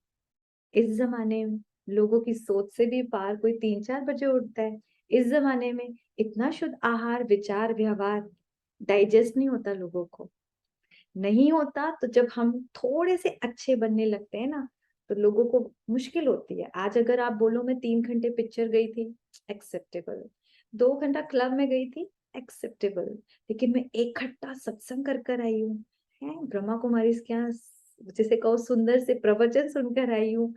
इस जमाने में लोगों की सोच से भी पार कोई 3-4 बजे उठता है। इस जमाने में इतना शुद्ध आहार, विचार, व्यवहार डाइजेस्ट नहीं होता लोगों को, नहीं होता। तो जब हम थोड़े से अच्छे बनने लगते हैं ना, तो लोगों को मुश्किल होती है। आज अगर आप बोलो मैं 3 घंटे पिक्चर गई थी, एक्सेप्टेबल। 2 घंटा क्लब में गई थी, एक्सेप्टेबल। लेकिन मैं 1 घंटा सत्संग कर कर आई हूँ, है ब्रह्मा कुमारी के यहाँ जिसे कहो सुंदर से प्रवचन सुनकर आई हूँ,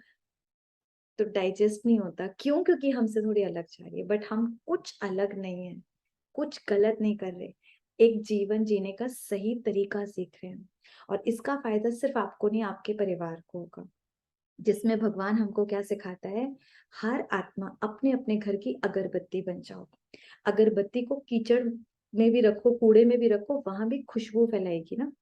तो डाइजेस्ट नहीं होता। क्यों? क्योंकि हमसे थोड़ी अलग जा रही है। बट हम कुछ अलग नहीं है, कुछ गलत नहीं कर रहे, एक जीवन जीने का सही तरीका सीख रहे हैं। और इसका फायदा सिर्फ आपको नहीं, आपके परिवार को होगा। जिसमें भगवान हमको क्या सिखाता है? हर आत्मा अपने अपने घर की अगरबत्ती बन जाओ। अगरबत्ती को कीचड़ में भी रखो, कूड़े में भी रखो, वहां भी खुशबू फैलाएगी ना।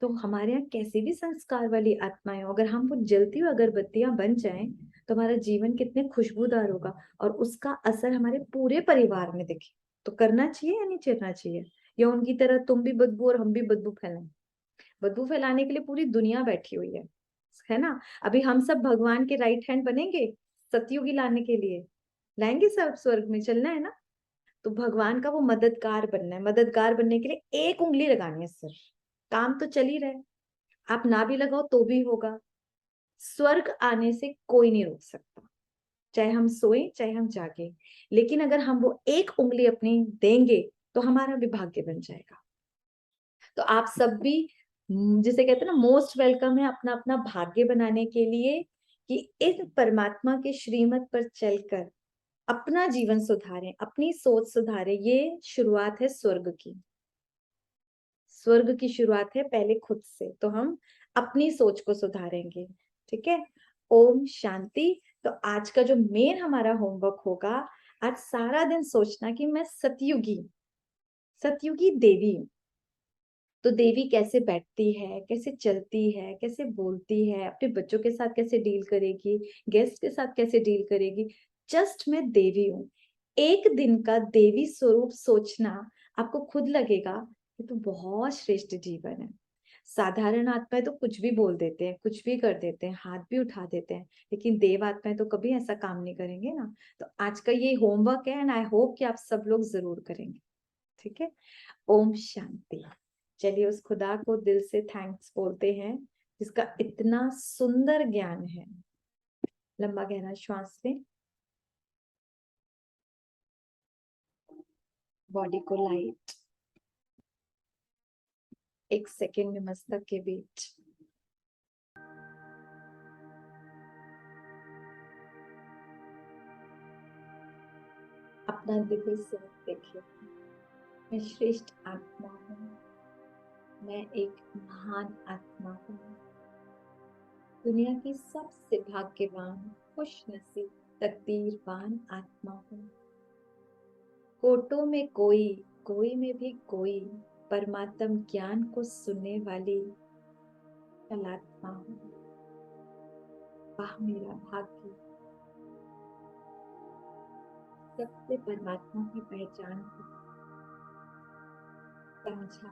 तो हमारे यहाँ कैसी भी संस्कार वाली आत्माएं हो, अगर हम वो जलती हुई अगरबत्तियां बन जाएं, तो हमारा जीवन कितने खुशबूदार होगा, और उसका असर हमारे पूरे परिवार में दिखे। तो करना चाहिए या नहीं करना चाहिए? या उनकी तरह तुम भी बदबू और हम भी बदबू फैलाएं? बदबू फैलाने के लिए पूरी दुनिया बैठी हुई है ना। अभी हम सब भगवान के राइट हैंड बनेंगे सतयुगी लाने के लिए, लाएंगे सब, स्वर्ग में चलना है ना। तो भगवान का वो मददगार बनना है। मददगार बनने के लिए 1 उंगली लगानी है सिर्फ, काम तो चल ही रहा है, आप ना भी लगाओ तो भी होगा। स्वर्ग आने से कोई नहीं रोक सकता, चाहे हम सोए चाहे हम जागे। लेकिन अगर हम वो 1 उंगली अपनी देंगे, तो हमारा भी भाग्य बन जाएगा। तो आप सब भी जिसे कहते हैं ना, मोस्ट वेलकम है अपना अपना भाग्य बनाने के लिए, कि इस परमात्मा के श्रीमत पर चलकर अपना जीवन सुधारें, अपनी सोच सुधारें। ये शुरुआत है स्वर्ग की। स्वर्ग की शुरुआत है पहले खुद से। तो हम अपनी सोच को सुधारेंगे, ठीक है। ओम शांति। तो आज का जो मेन हमारा होमवर्क होगा, आज सारा दिन सोचना कि मैं सतयुगी देवी हूं। तो देवी कैसे बैठती है, कैसे चलती है, कैसे बोलती है, अपने बच्चों के साथ कैसे डील करेगी, गेस्ट के साथ कैसे डील करेगी। जस्ट मैं देवी हूं। एक दिन का देवी स्वरूप सोचना आपको खुद लगेगा ये तो बहुत श्रेष्ठ जीवन है। साधारण आत्माएं तो कुछ भी बोल देते हैं, कुछ भी कर देते हैं, हाथ भी उठा देते हैं, लेकिन देव आत्माएं तो कभी ऐसा काम नहीं करेंगे ना। तो आज का ये होमवर्क है एंड आई होप कि आप सब लोग जरूर करेंगे। ठीक है, ओम शांति। चलिए उस खुदा को दिल से थैंक्स बोलते हैं जिसका इतना सुंदर ज्ञान है। लंबा गहरा श्वास लें, बॉडी को लाइट, 1 सेकेंड में मस्तक के बीच। अपना दिव्य स्वरूप देखिए। मैं श्रेष्ठ आत्मा हूँ, मैं एक महान आत्मा हूँ, दुनिया की सबसे भाग्यवान, खुशनसीब, तकदीरवान आत्मा हूँ। कोटों में कोई, कोई में भी कोई परमात्म ज्ञान को सुनने वाली आत्मा हूँ। वाह मेरा भाग्य, सबसे परमात्मा की पहचान को समझा,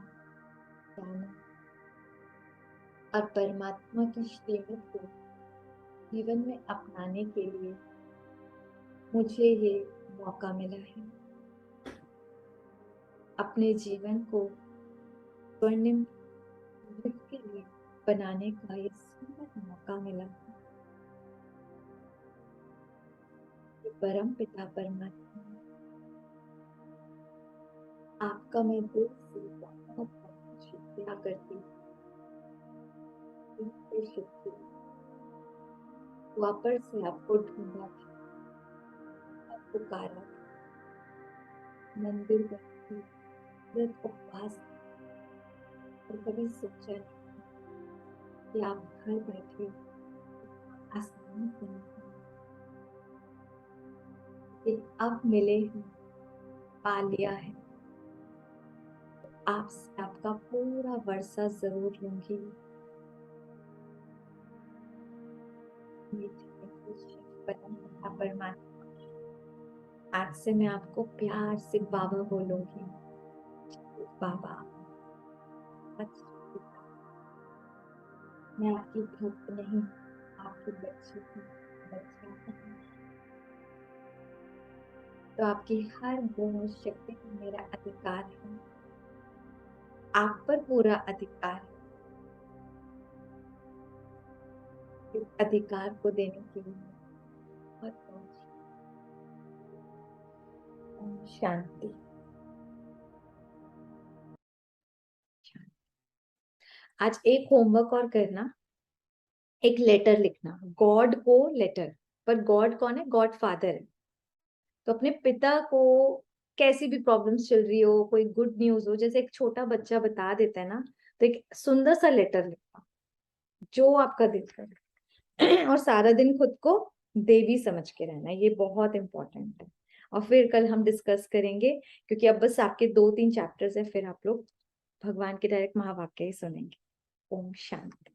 जाना और परमात्मा की श्रीमत को जीवन में अपनाने के लिए मुझे ये मौका मिला है। अपने जीवन को स्वर्णिम युग के लिए बनाने का ये सुंदर मौका मिला है। परम पिता परमात्मा, आपका मैं दिल से बहुत बहुत शुक्रिया करती हूँ। वापस से आपको ढूंढा था, पुकारा था, मंदिर बैठी व्रत उपवास, और कभी सोचा नहीं कि आप घर बैठे आसानी से अब मिले हैं, पा लिया है। आपसे आपका पूरा वर्षा जरूर लूंगी। परमात्मा, आज से मैं आपको प्यार से बाबा बोलूंगी। बाबा, मैं आपकी भक्त नहीं, आपकी बच्ची हूँ, बच्चा हूँ। तो आपकी हर गुण और शक्ति पर मेरा अधिकार है, आप पर पूरा अधिकार है। इस अधिकार को देने के लिए बहुत बहुत शांति। आज एक होमवर्क और करना, एक लेटर लिखना गॉड को लेटर। पर गॉड कौन है? गॉड फादर है। तो अपने पिता को कैसी भी प्रॉब्लम्स चल रही हो, कोई गुड न्यूज हो, जैसे एक छोटा बच्चा बता देता है ना, तो एक सुंदर सा लेटर लिखना जो आपका दिल करे, और सारा दिन खुद को देवी समझ के रहना, ये बहुत इंपॉर्टेंट है। और फिर कल हम डिस्कस करेंगे, क्योंकि अब बस आपके 2-3 चैप्टर्स है, फिर आप लोग भगवान के डायरेक्ट महावाक्य ही सुनेंगे। ओम शांति।